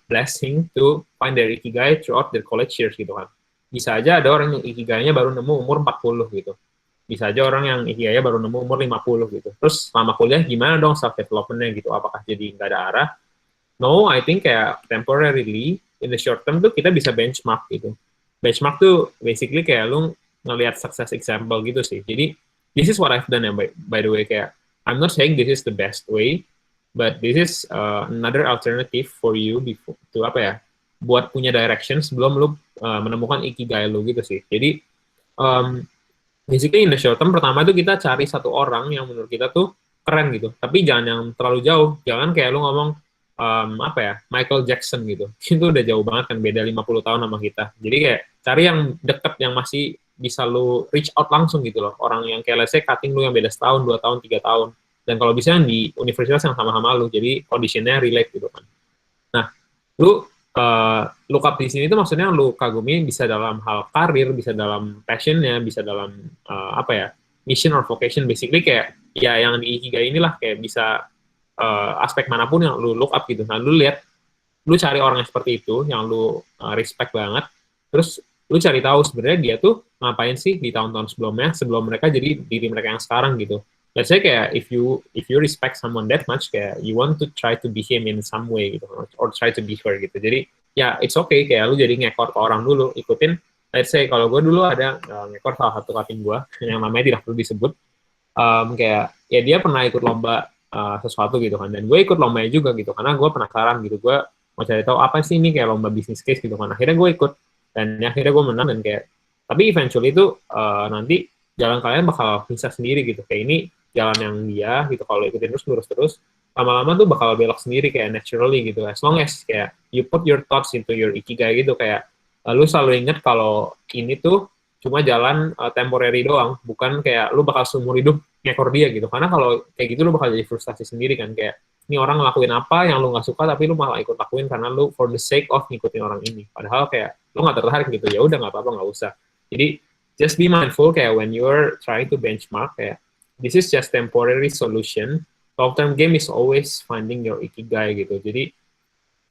blessing to find their ikigai throughout their college years gitu kan. Bisa aja ada orang yang ikigainya baru nemu umur 40 gitu. Bisa aja orang yang ikigainya baru nemu umur 50 gitu. Terus selama kuliah gimana dong self development-nya gitu? Apakah jadi nggak ada arah? No, I think kayak temporarily, in the short term tuh kita bisa benchmark gitu. Benchmark tuh basically kayak lu ngelihat success example gitu sih. Jadi, this is what I've done ya, by the way, kayak I'm not saying this is the best way, but this is another alternative for you to buat punya direction sebelum lu menemukan ikigai lu gitu sih. Jadi, basically in the short term, pertama tuh kita cari satu orang yang menurut kita tuh keren gitu. Tapi jangan yang terlalu jauh. Jangan kayak lu ngomong, Michael Jackson gitu. Itu udah jauh banget kan, beda 50 tahun sama kita. Jadi kayak cari yang deket, yang masih bisa lu reach out langsung gitu loh. Orang yang kayak let's say cutting lu yang beda setahun, 2 tahun, 3 tahun. Dan kalau bisa di universitas yang sama-sama lu, jadi auditionnya relate gitu kan. Nah, lu look up di sini itu maksudnya lu kagumi bisa dalam hal karir, bisa dalam passionnya, bisa dalam mission or vocation, basically kayak ya yang di ikigai inilah, kayak bisa aspek manapun yang lu look up gitu. Nah, lu lihat, lu cari orang yang seperti itu, yang lu respect banget, terus lu cari tahu sebenarnya dia tuh ngapain sih di tahun-tahun sebelumnya, sebelum mereka jadi diri mereka yang sekarang gitu. Let's say kayak if you respect someone that much, kayak you want to try to be him in some way gitu, or try to be her gitu. Jadi ya it's okay kayak lu jadi ngekor ke orang dulu, ikutin. Let's say kalau gue dulu ada ngekor salah satu cutting gue yang namanya tidak perlu disebut, kayak ya dia pernah ikut lomba sesuatu gitu kan, dan gue ikut lombanya juga gitu karena gue penasaran gitu, gue mau cari tahu apa sih ini kayak lomba business case gitu kan. Akhirnya gue ikut, dan akhirnya gue menang, dan kayak tapi eventually itu nanti jalan kalian bakal bisa sendiri gitu, kayak ini jalan yang dia gitu, kalau ikutin terus lama-lama tuh bakal belok sendiri kayak naturally gitu, as long as kayak you put your thoughts into your ikigai gitu, kayak lu selalu inget kalau ini tuh cuma jalan temporary doang, bukan kayak lu bakal seumur hidup ngekor dia gitu. Karena kalau kayak gitu lu bakal jadi frustasi sendiri kan, kayak ini orang ngelakuin apa yang lu nggak suka tapi lu malah ikut lakuin karena lu for the sake of ngikutin orang ini, padahal kayak lu nggak tertarik gitu, ya udah nggak apa-apa, nggak usah. Jadi just be mindful kayak when you're trying to benchmark, kayak this is just temporary solution long term game is always finding your ikigai gitu. Jadi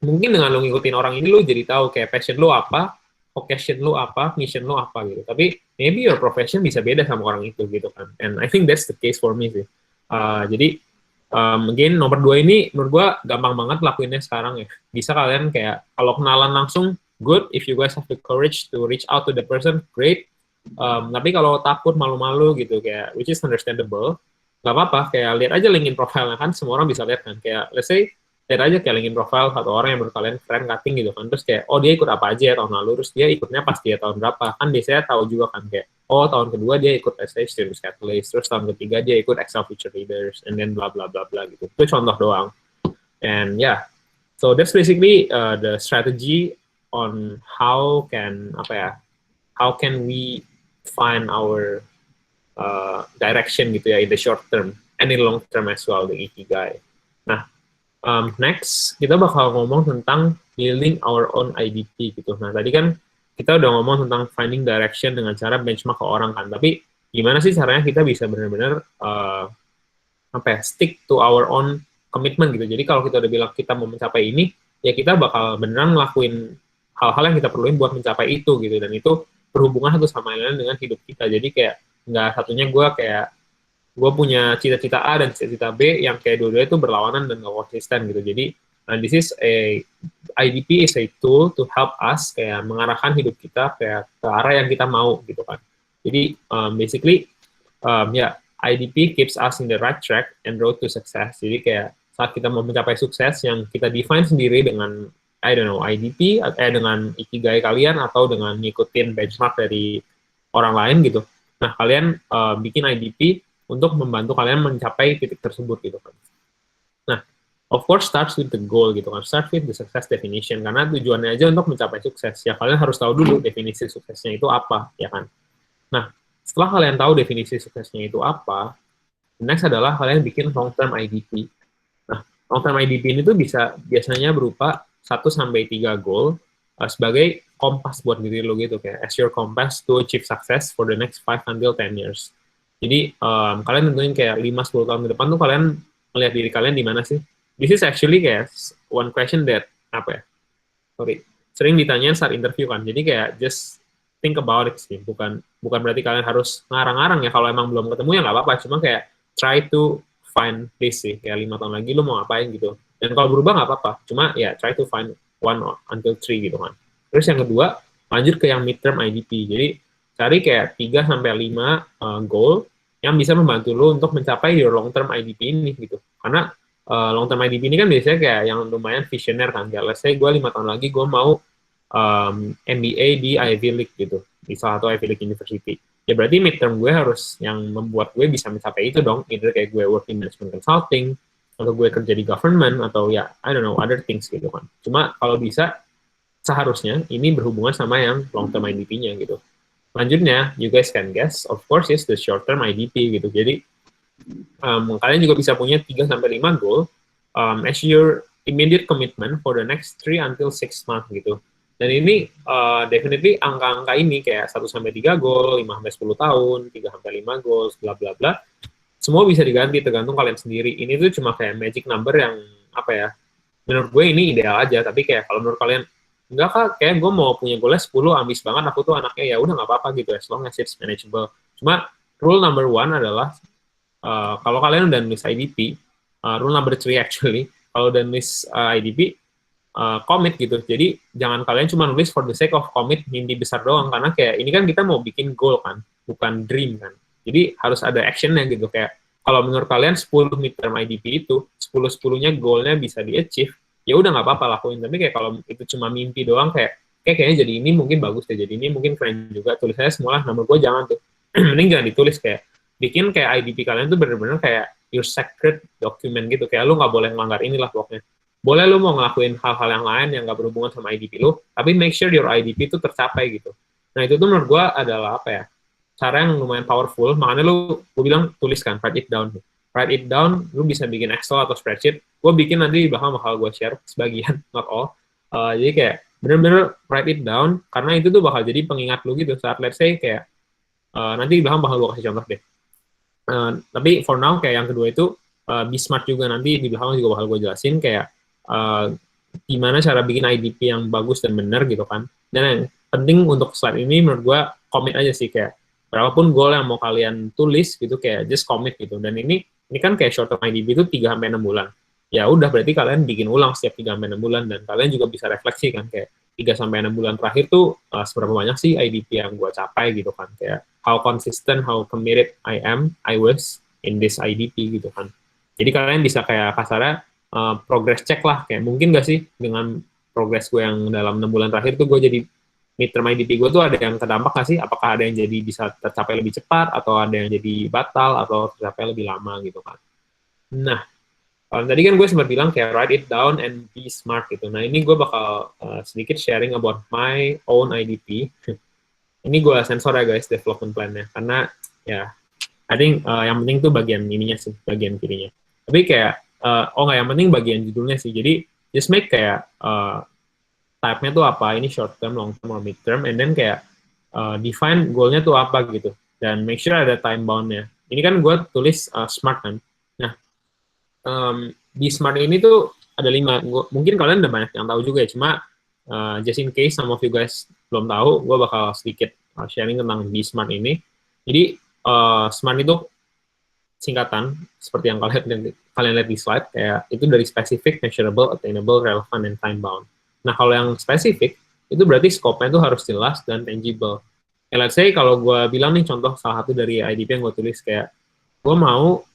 mungkin dengan lo ngikutin orang ini lo jadi tahu kayak passion lo apa, vocation lo apa, mission lo apa gitu. Tapi maybe your profession bisa beda sama orang itu gitu kan. And I think that's the case for me sih. Jadi again nomor 2 ini menurut gua gampang banget lakuinnya sekarang ya. Bisa kalian kayak kalau kenalan langsung good, if you guys have the courage to reach out to the person, great. Tapi kalau takut malu-malu gitu kayak which is understandable, nggak apa-apa, kayak lihat aja LinkedIn profile kan, semua orang bisa lihat kan, kayak let's say lihat aja kayak LinkedIn profile satu orang yang menurut kalian keren cutting gitu kan, terus kayak oh dia ikut apa aja ya tahun lalu, terus dia ikutnya pas dia tahun berapa kan, biasanya tahu juga kan kayak oh tahun kedua dia ikut SA Students Catalyst, terus tahun ketiga dia ikut Excel Future Leaders, and then bla bla bla bla gitu. Itu contoh doang. And yeah, so that's basically the strategy on how can we find our direction gitu ya in the short term and in long term as well, the ikigai. Nah, next kita bakal ngomong tentang building our own IDP gitu. Nah, tadi kan kita udah ngomong tentang finding direction dengan cara benchmark ke orang kan, tapi gimana sih caranya kita bisa benar-benar stick to our own commitment gitu. Jadi kalau kita udah bilang kita mau mencapai ini, ya kita bakal beneran ngelakuin hal-hal yang kita perluin buat mencapai itu gitu, dan itu berhubungan satu sama lain dengan hidup kita. Jadi kayak nggak satunya gue punya cita-cita A dan cita-cita B yang kayak dua-duanya itu berlawanan dan nggak konsisten gitu. Jadi this is IDP is a tool to help us kayak mengarahkan hidup kita kayak ke arah yang kita mau gitu kan. Jadi basically IDP keeps us in the right track and road to success. Jadi kayak saat kita mau mencapai sukses yang kita define sendiri dengan IDP dengan ikigai kalian atau dengan ngikutin benchmark dari orang lain gitu. Nah, kalian bikin IDP untuk membantu kalian mencapai titik tersebut gitu kan. Nah, of course starts with the goal gitu kan. Start with the success definition, karena tujuannya aja untuk mencapai sukses. Ya kalian harus tahu dulu definisi suksesnya itu apa, ya kan. Nah, setelah kalian tahu definisi suksesnya itu apa, next adalah kalian bikin long term IDP. Nah, long term IDP ini tuh biasanya berupa 1-3 goal sebagai kompas buat diri lo gitu, kayak as your compass to achieve success for the next 5 until 10 years. Jadi kalian tentuin kayak 5-10 tahun ke depan tuh kalian melihat diri kalian di mana sih? This is actually kayak one question that sering ditanyain saat interview kan. Jadi kayak just think about it sih. Bukan berarti kalian harus ngarang-ngarang ya, kalau emang belum ketemu ya nggak apa-apa. Cuma kayak try to find this sih, kayak 5 tahun lagi lo mau ngapain gitu. Dan kalau berubah nggak apa-apa, cuma ya try to find 1-3 gitu kan. Terus yang kedua, lanjut ke yang midterm IDP. Jadi cari kayak 3-5 goal yang bisa membantu lo untuk mencapai your long term IDP ini gitu. Karena long term IDP ini kan biasanya kayak yang lumayan visioner kan. Kayak let's say gue 5 tahun lagi gue mau MBA di Ivy League gitu, di salah satu Ivy League University. Ya berarti midterm gue harus yang membuat gue bisa mencapai itu dong. Either kayak gue work in management consulting, atau gue kerja di government, atau ya, other things gitu kan. Cuma kalau bisa, seharusnya ini berhubungan sama yang long term IDP-nya gitu. Selanjutnya, you guys can guess, of course, is the short term IDP gitu. Jadi, kalian juga bisa punya 3-5 goal as your immediate commitment for the next 3-6 months gitu. Dan ini definitely angka-angka ini kayak 1-3 goal, 5-10 tahun, 3-5 goals, bla bla bla. Semua bisa diganti tergantung kalian sendiri. Ini tuh cuma kayak magic number yang menurut gue ini ideal aja, tapi kayak kalau menurut kalian enggak kak, kayak gue mau punya goalnya 10, ambis banget aku tuh anaknya, ya udah nggak apa-apa gitu, as long as it's manageable. Cuma rule number 1 adalah kalau kalian udah nulis IDP, rule number 3 actually, kalau udah nulis IDP, commit gitu. Jadi jangan kalian cuma nulis for the sake of commit, mimpi besar doang, karena kayak ini kan kita mau bikin goal kan, bukan dream kan. Jadi harus ada actionnya gitu, kayak kalau menurut kalian 10 midterm IDP itu 10-10-nya goalnya bisa di-achieve, ya udah nggak apa-apa lakuin. Tapi kayak kalau itu cuma mimpi doang, kayaknya jadi ini mungkin bagus deh, jadi ini mungkin keren juga, tulis aja semua lah, nomor gue jangan tuh. Mending jangan ditulis, kayak bikin kayak IDP kalian tuh bener-bener kayak your sacred document gitu, kayak lu nggak boleh melanggar inilah pokoknya. Boleh lu mau ngelakuin hal-hal yang lain yang nggak berhubungan sama IDP lu, tapi make sure your IDP itu tercapai gitu. Nah itu tuh menurut gue adalah cara yang lumayan powerful, makanya gue bilang tuliskan, write it down. Write it down, lu bisa bikin Excel atau spreadsheet. Gue bikin nanti di belakang bakal gue share sebagian, not all. Jadi kayak bener-bener write it down, karena itu tuh bakal jadi pengingat lu gitu. Saat let's say kayak nanti di belakang bakal gue kasih contoh deh. Tapi for now kayak yang kedua itu be smart juga, nanti di belakang juga bakal gue jelasin kayak gimana cara bikin IDP yang bagus dan benar gitu kan. Dan yang penting untuk slide ini menurut gue commit aja sih, kayak berapapun goal yang mau kalian tulis gitu, kayak just commit gitu. Dan ini kan kayak short term IDP itu 3-6 bulan. Ya udah, berarti kalian bikin ulang setiap 3-6 bulan, dan kalian juga bisa refleksi kan, kayak 3-6 bulan terakhir tuh seberapa banyak sih IDP yang gue capai gitu kan, kayak how consistent, how committed I was in this IDP gitu kan. Jadi kalian bisa kayak kasarnya progress check lah, kayak mungkin gak sih dengan progress gue yang dalam 6 bulan terakhir tuh gue jadi midterm IDP gue tuh ada yang terdampak gak sih, apakah ada yang jadi bisa tercapai lebih cepat, atau ada yang jadi batal, atau tercapai lebih lama gitu kan. Nah, tadi kan gue sempat bilang kayak write it down and be smart gitu. Nah, ini gue bakal sedikit sharing about my own IDP. Ini gue sensor ya guys, development plan-nya. Karena ya, I think yang penting tuh bagian ininya sih, bagian kirinya. Tapi kayak, nggak, yang penting bagian judulnya sih. Jadi, just make kayak type-nya tuh apa, ini short term, long term, or mid term, and then kayak define goal-nya tuh apa gitu. Dan make sure ada time bound-nya. Ini kan gue tulis smart kan. Nah, di smart ini tuh ada 5. Mungkin kalian udah banyak yang tahu juga ya, cuma just in case some of you guys belum tahu, gue bakal sedikit sharing tentang be smart ini. Jadi smart itu singkatan seperti yang kalian lihat di slide, kayak itu dari specific, measurable, attainable, relevant, and time bound. Nah, kalau yang spesifik itu berarti scope-nya itu harus jelas dan tangible. Let's say kalau gue bilang nih contoh salah satu dari IDP yang gue tulis, kayak gue mau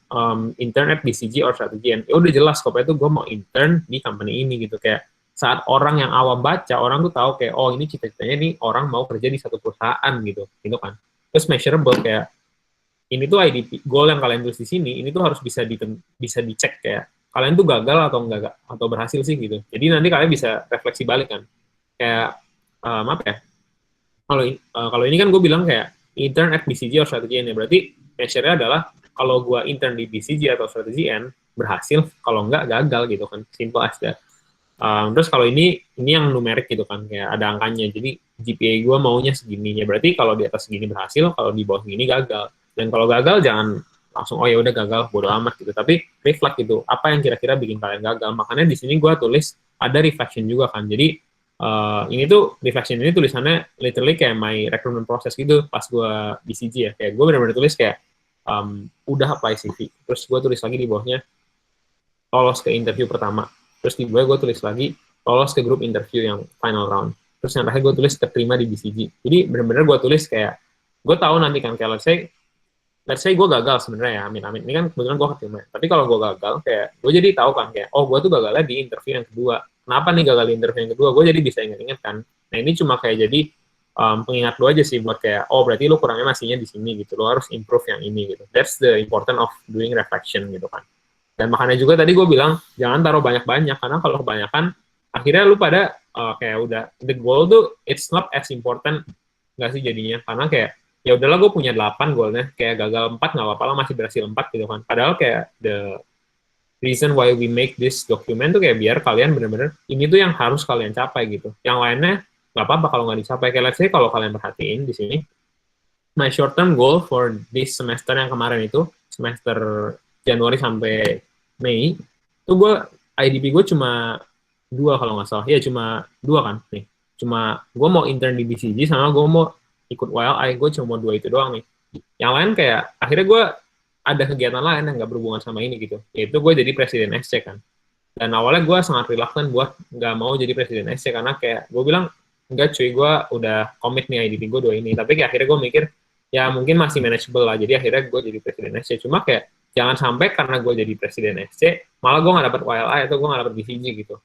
intern at BCG or strategy, and ya udah jelas scope-nya itu gue mau intern di company ini gitu. Kayak saat orang yang awam baca, orang tuh tahu kayak, oh ini cita-citanya nih orang mau kerja di satu perusahaan gitu kan. Terus measurable, kayak ini tuh IDP goal yang kalian tulis di sini, ini tuh harus bisa dicek kayak kalian tuh gagal atau enggak atau berhasil sih gitu. Jadi nanti kalian bisa refleksi balik kan. Kayak apa ya? Kalau ini kan gue bilang kayak intern at BCG or strategy N, ya berarti measure-nya adalah kalau gue intern di BCG atau strategy N berhasil, kalau enggak gagal gitu kan, simple as that. Terus kalau ini yang numerik gitu kan, kayak ada angkanya, jadi GPA gue maunya segini, ya berarti kalau di atas segini berhasil, kalau di bawah segini gagal. Dan kalau gagal jangan langsung oh ya udah gagal, bodo amat gitu, tapi reflect gitu, apa yang kira-kira bikin kalian gagal. Makanya di sini gue tulis ada reflection juga kan. Jadi ini tuh reflection ini tulisannya literally kayak my recruitment process gitu pas gue BCG ya, kayak gue benar-benar tulis kayak udah apply CV, terus gue tulis lagi di bawahnya lolos ke interview pertama, terus di bawah gue tulis lagi lolos ke grup interview yang final round, terus yang terakhir gue tulis keterima di BCG. Jadi benar-benar gue tulis kayak gue tahu nanti kan, kayak let's say gue gagal sebenarnya ya, amin ini kan kebetulan gue keterima, tapi kalau gue gagal kayak gue jadi tahu kan kayak oh gue tuh gagalnya di interview yang kedua, kenapa nih gagal di interview yang kedua, gue jadi bisa ingat-ingat kan. Nah ini cuma kayak jadi pengingat lo aja sih buat kayak oh berarti lo kurangnya masihnya di sini gitu, lo harus improve yang ini gitu. That's the important of doing reflection gitu kan. Dan makanya juga tadi gue bilang jangan taruh banyak-banyak, karena kalau kebanyakan akhirnya lo pada kayak udah the goal tuh it's not as important nggak sih jadinya, karena kayak ya udahlah gue punya 8 goalnya, kayak gagal 4 nggak apa-apa lah, masih berhasil 4 gitu kan. Padahal kayak the reason why we make this document tuh kayak biar kalian bener-bener ini tuh yang harus kalian capai gitu. Yang lainnya nggak apa-apa kalau nggak dicapai. Kayak let's say kalau kalian perhatiin di sini, my short term goal for this semester yang kemarin itu, semester Januari sampai Mei, tuh gue IDP gue cuma 2 kalau nggak salah. Ya cuma 2 kan nih. Cuma gue mau intern di BCG sama gue mau ikut WLI, gue cuma 2 itu doang nih. Yang lain kayak akhirnya gue ada kegiatan lain yang nggak berhubungan sama ini gitu, yaitu gue jadi presiden SC kan. Dan awalnya gue sangat reluctant buat nggak mau jadi presiden SC, karena kayak gue bilang enggak cuy, gue udah komit nih IDP gue 2 ini. Tapi kayak akhirnya gue mikir ya mungkin masih manageable lah, jadi akhirnya gue jadi presiden SC. Cuma kayak jangan sampai karena gue jadi presiden SC malah gue nggak dapat WLI atau gue nggak dapat BCG gitu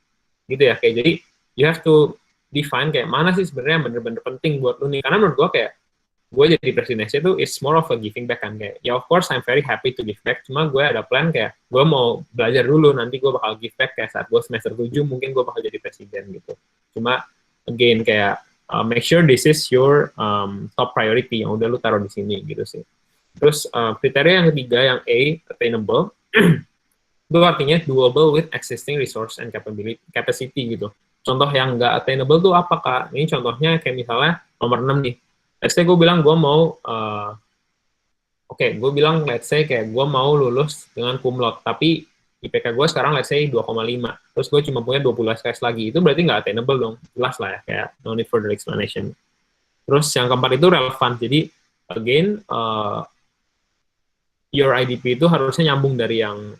ya. Kayak jadi you have to define kayak mana sih sebenarnya yang bener-bener penting buat lu nih. Karena menurut gue kayak gue jadi presiden SC itu it's more of a giving back kan. Kayak ya of course I'm very happy to give back, cuma gue ada plan kayak gue mau belajar dulu, nanti gue bakal give back kayak saat gue semester 7 mungkin gue bakal jadi presiden gitu. Cuma again kayak make sure this is your top priority yang udah lu taruh di sini gitu sih. Terus kriteria yang ketiga yang A, attainable, itu artinya doable with existing resource and capacity gitu. Contoh yang nggak attainable tuh apa Kak? Ini contohnya kayak misalnya nomor 6 nih. Let's say gue bilang gue mau oke, gue bilang let's say kayak gue mau lulus dengan cum laude, tapi IPK gue sekarang let's say 2,5, terus gue cuma punya 20 SKS lagi, itu berarti nggak attainable dong, jelas lah ya, kayak no need further explanation. Terus yang keempat itu relevan, jadi again, your IDP itu harusnya nyambung dari yang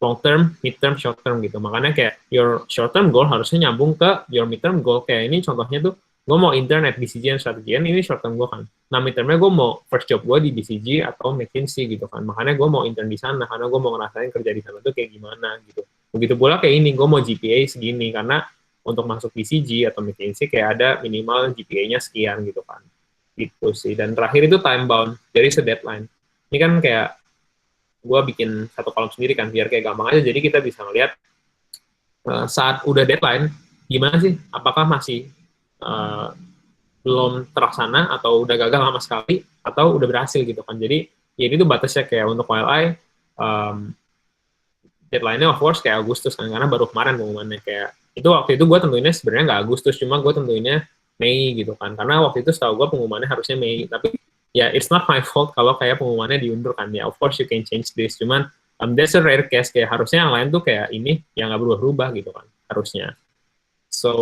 long term, mid term, short term gitu. Makanya kayak your short term goal harusnya nyambung ke your mid term goal. Kayak ini contohnya tuh, gue mau intern at BCG dan strategian, ini short term gue kan. Nah mid termnya gue mau first job gue di BCG atau McKinsey gitu kan. Makanya gue mau intern di sana karena gue mau ngerasain kerja di sana tuh kayak gimana gitu. Begitu pula kayak ini, gue mau GPA segini karena untuk masuk BCG atau McKinsey kayak ada minimal GPA-nya sekian gitu kan. Gitu sih. Dan terakhir itu time bound, jadi deadline. Ini kan kayak gue bikin satu kolom sendiri kan, biar kayak gampang aja, jadi kita bisa ngeliat saat udah deadline, gimana sih, apakah masih belum terlaksana, atau udah gagal sama sekali, atau udah berhasil gitu kan. Jadi, ya itu batasnya kayak untuk YLI, deadline-nya of course kayak Agustus kan, karena baru kemarin pengumumannya kayak, itu waktu itu gue tentuinnya sebenarnya nggak Agustus, cuma gue tentuinnya Mei gitu kan, karena waktu itu setahu gue pengumumannya harusnya Mei, tapi ya it's not my fault kalau kayak pengumumannya diundur kan, ya of course you can change this, cuman that's a rare case, kayak harusnya yang lain tuh kayak ini yang nggak berubah-ubah gitu kan harusnya. So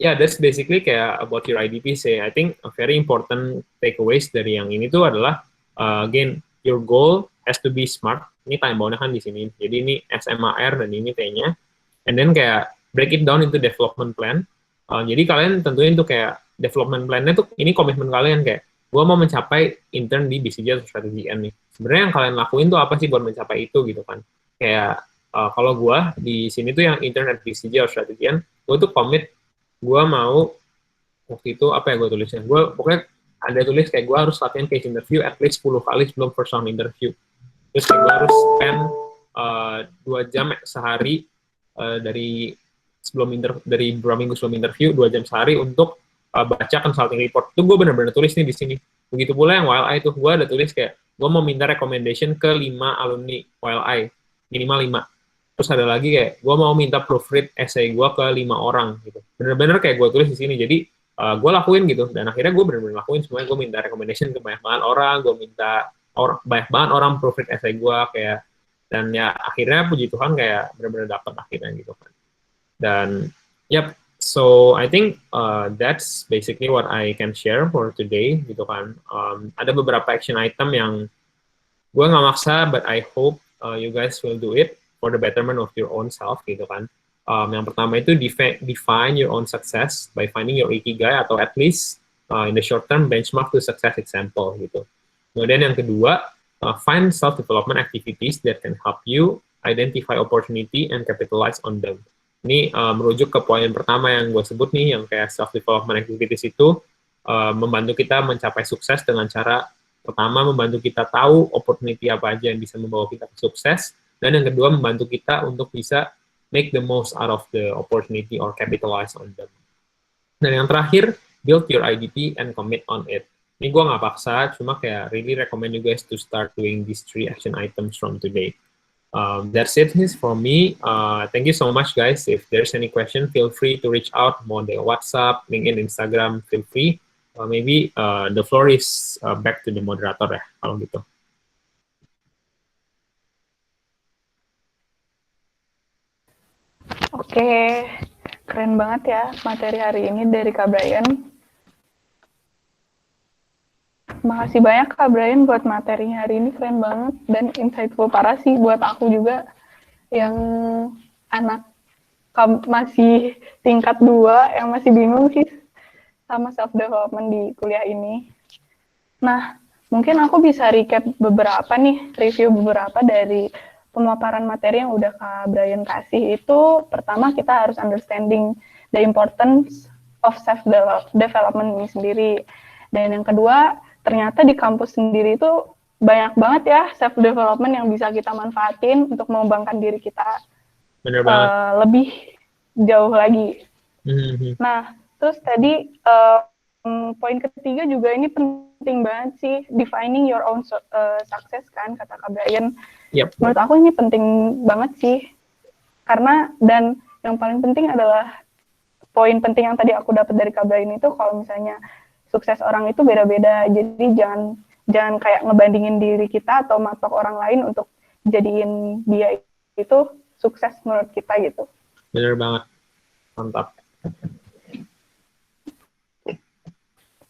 yeah, that's basically kayak about your IDP sih. I think a very important takeaways dari yang ini tuh adalah again, your goal has to be smart. Ini time bound-nya kan di sini, jadi ini SMAR dan ini T-nya, and then kayak break it down into development plan. Jadi kalian tentuin tuh kayak development plan-nya tuh, ini komitmen kalian kayak, gue mau mencapai intern di BCG atau strategi N nih. Sebenarnya yang kalian lakuin tuh apa sih buat mencapai itu gitu kan. Kayak kalau gue di sini tuh yang intern at BCG atau strategi N, gue tuh komit, gue mau waktu itu apa ya gue tulisnya. Gue pokoknya ada tulis kayak gue harus latihan case interview at least 10 kali sebelum first round interview. Terus kayak gue harus spend 2 jam sehari dari beberapa minggu sebelum interview, 2 jam sehari untuk baca consulting report. Itu gue benar-benar tulis nih di sini. Begitu pula yang YLI itu, gue ada tulis kayak, gue mau minta recommendation ke 5 alumni YLI, minimal 5. Terus ada lagi kayak, gue mau minta proofread essay gue ke 5 orang, gitu. Bener-bener kayak gue tulis di sini, jadi gue lakuin gitu. Dan akhirnya gue bener-bener lakuin semuanya, gue minta recommendation ke banyak banget orang, gue minta banyak banget orang proofread essay gue, kayak, dan ya akhirnya puji Tuhan kayak bener-bener dapet akhirnya gitu kan. Dan, yep, so I think that's basically what I can share for today gitu kan. Ada beberapa action item yang gue nggak maksa, but I hope you guys will do it for the betterment of your own self gitu kan. Yang pertama itu define your own success by finding your ikigai, atau at least in the short term benchmark to success example gitu. Kemudian yang kedua, find self-development activities that can help you identify opportunity and capitalize on them. Ini merujuk ke poin pertama yang gue sebut nih, yang kayak self-development activities itu membantu kita mencapai sukses dengan cara, pertama membantu kita tahu opportunity apa aja yang bisa membawa kita ke sukses, dan yang kedua membantu kita untuk bisa make the most out of the opportunity or capitalize on them. Dan yang terakhir, build your IDP and commit on it. Ini gue nggak paksa, cuma kayak really recommend you guys to start doing these 3 action items from today. That's it for me. Thank you so much, guys. If there's any question, feel free to reach out. Mau di WhatsApp, LinkedIn, Instagram, feel free. Maybe the floor is back to the moderator ya, kalau gitu. Oke, keren banget ya materi hari ini dari Kak Brian. Makasih banyak Kak Brian buat materinya hari ini, keren banget dan insightful parah sih buat aku juga yang anak masih tingkat 2 yang masih bingung sih sama self development di kuliah ini. Nah, mungkin aku bisa recap beberapa nih, review beberapa dari pemaparan materi yang udah Kak Brian kasih. Itu pertama kita harus understanding the importance of self development ini sendiri. Dan yang kedua, ternyata di kampus sendiri itu banyak banget ya self development yang bisa kita manfaatin untuk mengembangkan diri kita. Bener banget. Lebih jauh lagi. Nah, terus tadi poin ketiga juga ini penting banget sih, defining your own success kan, kata Kak Brian. Yep. Menurut aku ini penting banget sih, karena dan yang paling penting adalah poin penting yang tadi aku dapat dari Kak Brian itu, kalau misalnya sukses orang itu beda-beda, jadi jangan jangan kayak ngebandingin diri kita atau matok orang lain untuk jadiin dia itu sukses menurut kita gitu. Bener banget, mantap.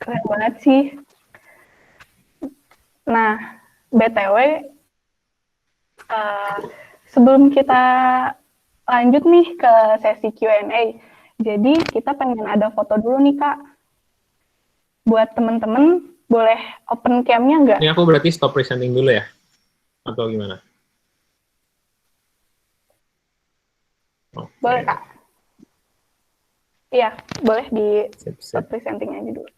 Keren banget sih. Nah, BTW, sebelum kita lanjut nih ke sesi Q&A, jadi kita pengen ada foto dulu nih Kak. Buat temen-temen, boleh open cam-nya nggak? Ini aku berarti stop presenting dulu ya? Atau gimana? Boleh Kak. Iya, boleh di Sip. presenting aja dulu.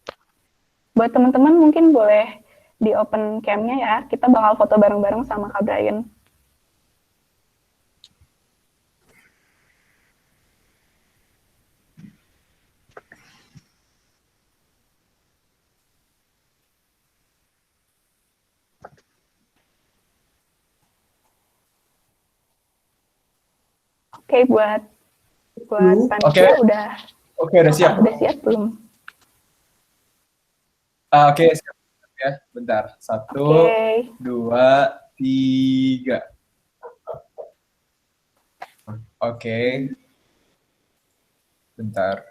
Buat teman-teman mungkin boleh di open cam-nya ya. Kita bakal foto bareng-bareng sama Kak Brian. Oke, buat panitia udah siap. Udah siap belum? Oke, siap ya. Bentar. 1, 2, 3. Oke. Bentar.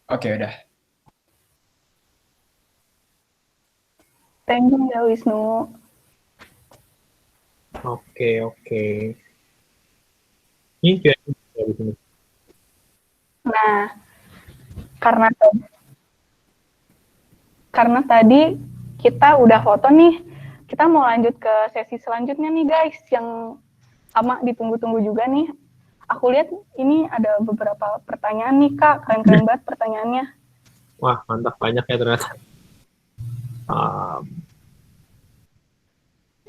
Oke, udah. Thank you ya Wisnu. Oke. Ini Q&A di sini. Nah, karena tadi kita udah foto nih, kita mau lanjut ke sesi selanjutnya nih guys, yang sama ditunggu-tunggu juga nih. Aku lihat ini ada beberapa pertanyaan nih Kak, keren-keren banget pertanyaannya. Wah, mantap, banyak ya ternyata.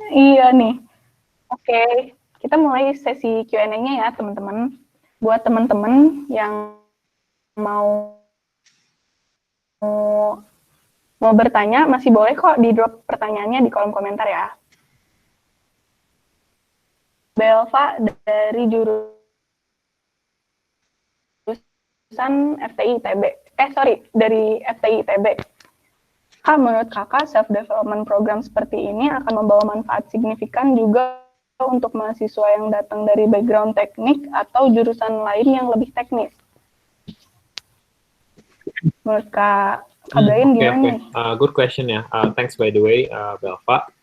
Iya nih. Oke, kita mulai sesi Q&A-nya ya teman-teman. Buat teman-teman yang mau bertanya, masih boleh kok di drop pertanyaannya di kolom komentar ya. Belva dari jurusan FTI ITB. Dari FTI ITB. Kak, menurut kakak, self-development program seperti ini akan membawa manfaat signifikan juga untuk mahasiswa yang datang dari background teknik atau jurusan lain yang lebih teknis? Menurut Kak Brian gimana nih? Good question ya. Thanks by the way, Belva.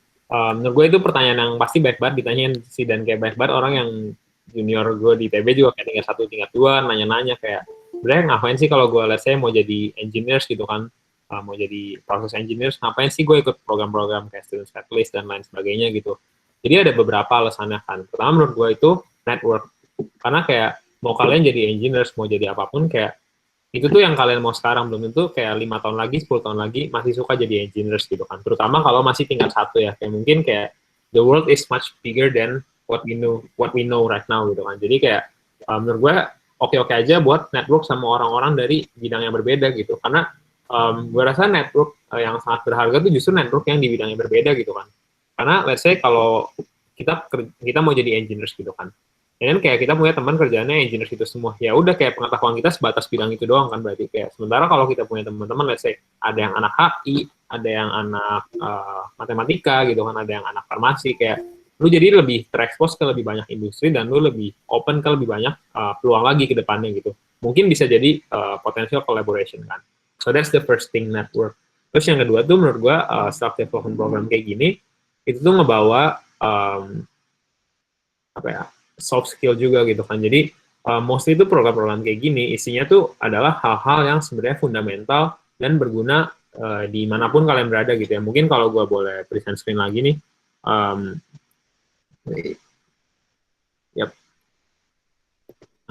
Menurut gue itu pertanyaan yang pasti baik banget ditanyain sih, dan kayak baik banget orang yang junior gue di ITB juga kayak tingkat 1, tingkat 2, nanya-nanya kayak, sebenarnya ngapain sih kalau gue, let's say, mau jadi engineers gitu kan, mau jadi process engineers, ngapain sih gue ikut program-program kayak student specialist dan lain sebagainya gitu. Jadi ada beberapa alasannya kan. Pertama menurut gue itu network. Karena kayak mau kalian jadi engineers, mau jadi apapun, kayak itu tuh yang kalian mau sekarang, belum tentu kayak 5 tahun lagi, 10 tahun lagi masih suka jadi engineers gitu kan. Terutama kalau masih tingkat 1 ya. Kayak mungkin kayak the world is much bigger than what we know right now gitu kan. Jadi kayak menurut gue oke-oke aja buat network sama orang-orang dari bidang yang berbeda gitu. Karena gue rasa network yang sangat berharga tuh justru network yang di bidang yang berbeda gitu kan. Karena let's say kalau kita mau jadi engineers gitu kan, dan kayak kita punya teman kerjaannya engineers itu semua, ya udah kayak pengetahuan kita sebatas bidang itu doang kan, berarti kayak sementara kalau kita punya teman-teman, let's say ada yang anak HI, ada yang anak matematika gitu kan, ada yang anak farmasi, kayak lu jadi lebih terekspos ke lebih banyak industri dan lu lebih open ke lebih banyak peluang lagi ke depannya gitu. Mungkin bisa jadi potential collaboration kan. So that's the first thing, network. Terus yang kedua tuh menurut gua self development program kayak gini itu tuh ngebawa soft skill juga gitu kan. Jadi mostly itu program-program kayak gini isinya tuh adalah hal-hal yang sebenarnya fundamental dan berguna di manapun kalian berada gitu ya. Mungkin kalau gue boleh present screen lagi nih. Yep.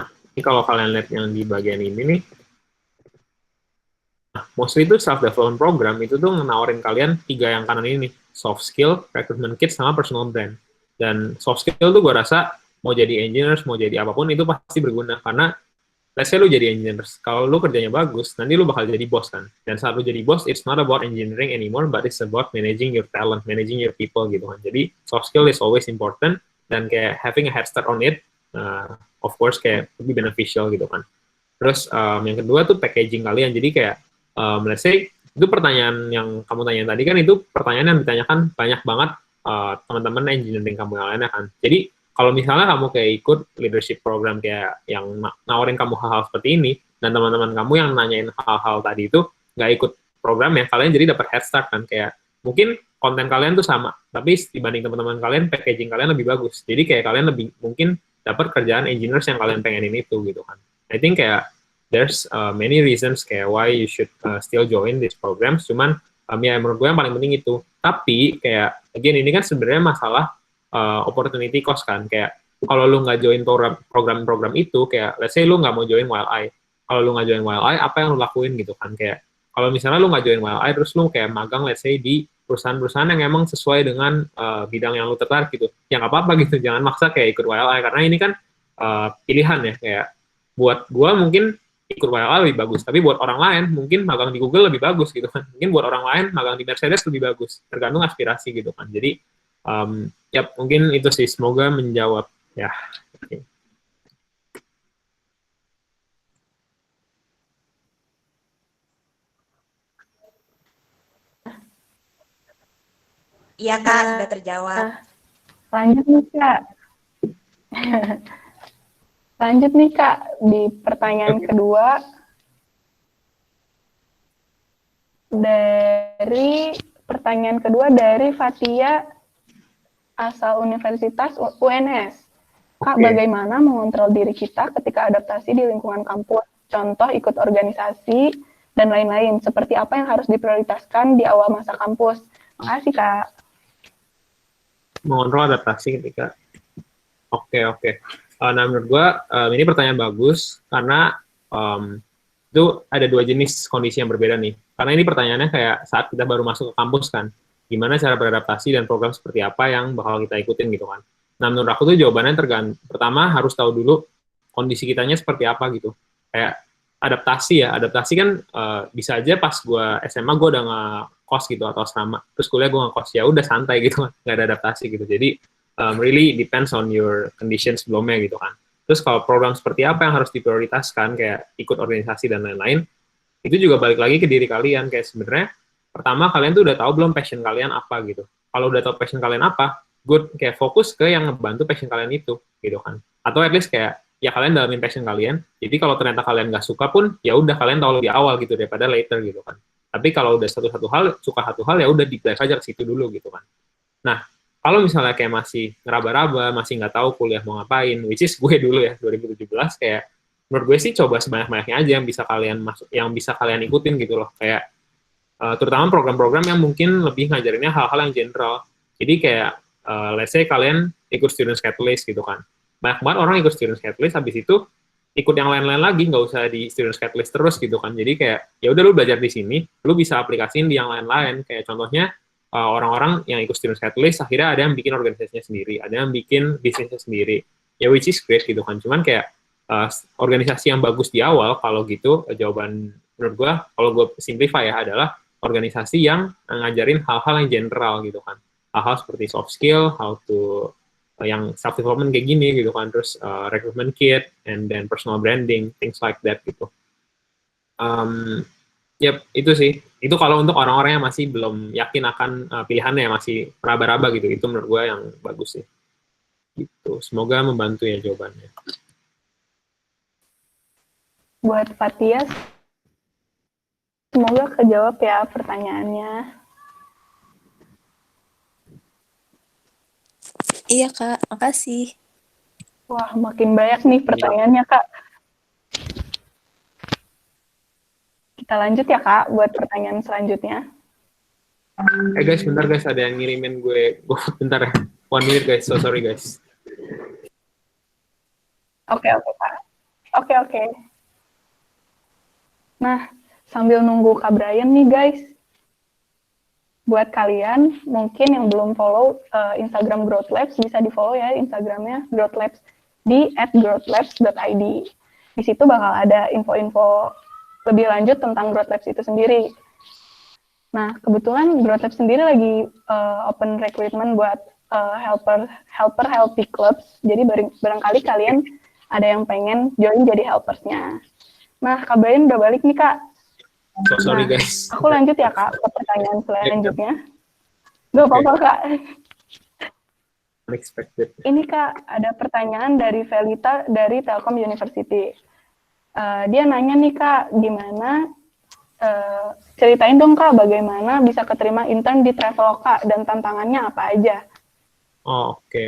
Nah, ini kalau kalian lihat yang di bagian ini nih, mostly itu self-development program itu tuh menawarin kalian 3 yang kanan ini, soft skill, recruitment kit, sama personal brand. Dan soft skill tuh gue rasa mau jadi engineers, mau jadi apapun itu pasti berguna. Karena let's say lu jadi engineers, kalau lu kerjanya bagus, nanti lu bakal jadi bos kan. Dan saat lu jadi bos, it's not about engineering anymore, but it's about managing your talent, managing your people gitu kan. Jadi soft skill is always important, dan kayak having a head start on it, of course kayak lebih beneficial gitu kan. Terus yang kedua tuh packaging kalian. Jadi kayak let's say itu pertanyaan yang kamu tanya tadi kan, itu pertanyaan yang ditanyakan banyak banget teman-teman engineering kamu yang lainnya kan. Jadi kalau misalnya kamu kayak ikut leadership program kayak yang nawarin kamu hal-hal seperti ini, dan teman-teman kamu yang nanyain hal-hal tadi itu nggak ikut program ya, kalian jadi dapat head start kan, kayak mungkin konten kalian tuh sama, tapi dibanding teman-teman kalian, packaging kalian lebih bagus. Jadi kayak kalian lebih mungkin dapat kerjaan engineers yang kalian pengenin itu gitu kan. I think kayak there's many reasons kayak why you should still join these programs. Cuman ya menurut gue yang paling penting itu. Tapi kayak again ini kan sebenarnya masalah opportunity cost kan. Kayak kalau lu nggak join program-program itu, kayak let's say lu nggak mau join WildEye. Kalau lu nggak join WildEye, apa yang lu lakuin gitu kan? Kayak kalau misalnya lu nggak join WildEye, terus lu kayak magang let's say di perusahaan-perusahaan yang emang sesuai dengan bidang yang lu tertarik gitu. Ya nggak apa-apa gitu, jangan maksa kayak ikut WildEye, karena ini kan pilihan ya. Kayak buat gua mungkin ikut WildEye lebih bagus, tapi buat orang lain mungkin magang di Google lebih bagus gitu kan. Mungkin buat orang lain magang di Mercedes lebih bagus, tergantung aspirasi gitu kan. Jadi ya mungkin itu sih, semoga menjawab ya. Okay. Iya Kak, sudah terjawab. Lanjut nih Kak. Lanjut nih Kak, di pertanyaan kedua. Dari pertanyaan kedua dari Fatia, asal Universitas UNS. Kak, bagaimana mengontrol diri kita ketika adaptasi di lingkungan kampus? Contoh ikut organisasi dan lain-lain. Seperti apa yang harus diprioritaskan di awal masa kampus? Makasih Kak. Mengontrol adaptasi ketika oke. Nah menurut gue ini pertanyaan bagus, karena itu ada dua jenis kondisi yang berbeda nih. Karena ini pertanyaannya kayak saat kita baru masuk ke kampus kan, gimana cara beradaptasi dan program seperti apa yang bakal kita ikutin gitu kan. Nah menurut aku tuh jawabannya pertama harus tahu dulu kondisi kitanya seperti apa gitu. Kayak adaptasi kan bisa aja pas gue SMA gue udah ngekos gitu atau asrama, terus kuliah gue ngekos, ya udah santai gitu kan, nggak ada adaptasi gitu. Jadi really depends on your condition sebelumnya gitu kan. Terus kalau program seperti apa yang harus diprioritaskan, kayak ikut organisasi dan lain-lain, itu juga balik lagi ke diri kalian. Kayak sebenarnya pertama kalian tuh udah tahu belum passion kalian apa gitu. Kalau udah tahu passion kalian apa, good, kayak fokus ke yang ngebantu passion kalian itu gitu kan. Atau at least kayak ya kalian dalamin passion kalian. Jadi kalau ternyata kalian nggak suka pun, ya udah kalian tahu lebih awal gitu daripada later gitu kan. Tapi kalau udah suka satu hal, ya udah di-dive aja ke situ dulu gitu kan. Nah, kalau misalnya kayak masih ngeraba-raba, masih nggak tahu kuliah mau ngapain, which is gue dulu ya 2017, kayak menurut gue sih coba sebanyak-banyaknya aja yang bisa kalian bisa kalian ikutin gitu loh. Kayak terutama program-program yang mungkin lebih ngajarinnya hal-hal yang general. Jadi kayak let's say kalian ikut Students Catalyst gitu kan. Banyak banget orang ikut Students Catalyst, habis itu ikut yang lain-lain lagi, nggak usah di Students Catalyst terus gitu kan. Jadi kayak ya udah lu belajar di sini, lu bisa aplikasiin di yang lain-lain. Kayak contohnya orang-orang yang ikut Students Catalyst akhirnya ada yang bikin organisasinya sendiri, ada yang bikin bisnisnya sendiri. Ya which is great gitu kan. Cuman kayak organisasi yang bagus di awal, kalau gitu jawaban menurut gue, kalau gue simplify ya, adalah organisasi yang ngajarin hal-hal yang general gitu kan. Hal-hal seperti soft skill, how to yang self development kayak gini gitu kan, terus recruitment kit, and then personal branding, things like that gitu. Yep, itu sih. Itu kalau untuk orang-orang yang masih belum yakin akan pilihannya, masih raba-raba gitu, itu menurut gue yang bagus sih. Gitu. Semoga membantu ya jawabannya. Buat Fatia, semoga kejawab ya pertanyaannya. Iya Kak, makasih. Wah, makin banyak nih pertanyaannya Kak. Kita lanjut ya Kak, buat pertanyaan selanjutnya. Guys, bentar guys, ada yang ngirimin gue bentar ya. 1 minute guys, so sorry guys. Oke Kak. Oke. Nah, sambil nunggu Kak Brian nih guys, buat kalian mungkin yang belum follow Instagram Growth Labs, bisa di-follow ya Instagramnya Growth Labs di @growthlabs.id. Di situ bakal ada info-info lebih lanjut tentang Growth Labs itu sendiri. Nah, kebetulan Growth Labs sendiri lagi open recruitment buat helper healthy clubs. Jadi barangkali kalian ada yang pengen join jadi helpersnya. Nah, Kak Brian udah balik nih Kak. So sorry Nah, guys. Aku lanjut ya Kak ke pertanyaan selanjutnya. Gak apa-apa Kak. Unexpected. Ini Kak, ada pertanyaan dari Velita dari Telkom University. Dia nanya nih Kak, gimana, ceritain dong Kak, bagaimana bisa keterima intern di Traveloka dan tantangannya apa aja? Oh, oke.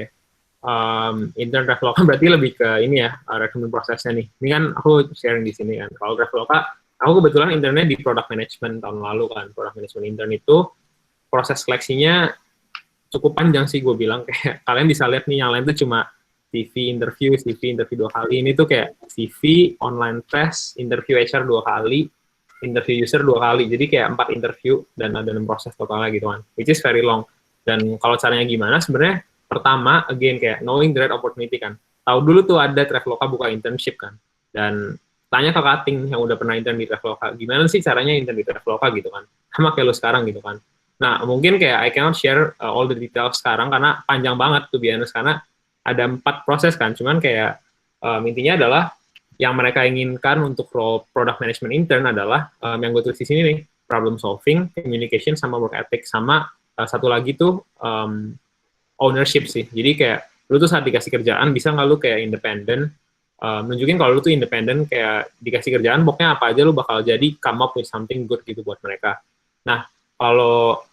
Intern Traveloka berarti lebih ke ini ya, rekrutmen prosesnya nih. Ini kan aku sharing di sini kan. Kalau Traveloka, aku kebetulan internnya di product management tahun lalu kan. Product management intern itu proses seleksinya cukup panjang sih gue bilang. Kayak kalian bisa lihat nih yang lain tuh cuma CV interview 2 kali. Ini tuh kayak CV, online test, interview HR 2 kali, interview user 2 kali. Jadi kayak 4 interview dan ada 6 proses totalnya gitu kan. Which is very long. Dan kalau caranya gimana? Sebenarnya pertama, again kayak knowing the right opportunity kan. Tahu dulu tuh ada Traveloka buka internship kan. Dan tanya ke cutting yang udah pernah intern di Traveloka, gimana sih caranya intern di Traveloka gitu kan. Sama kayak lo sekarang gitu kan. Nah, mungkin kayak I cannot share all the details sekarang karena panjang banget tuh biasanya karena ada 4 proses kan. Cuman kayak intinya adalah yang mereka inginkan untuk role product management intern adalah yang gue tulis di sini nih, problem solving, communication, sama work ethic, sama satu lagi tuh ownership sih. Jadi kayak lu tuh saat dikasih kerjaan bisa nggak lu kayak independen, nunjukin kalau lu tuh independen kayak dikasih kerjaan pokoknya apa aja lu bakal jadi come up with something good gitu buat mereka. Nah, kalau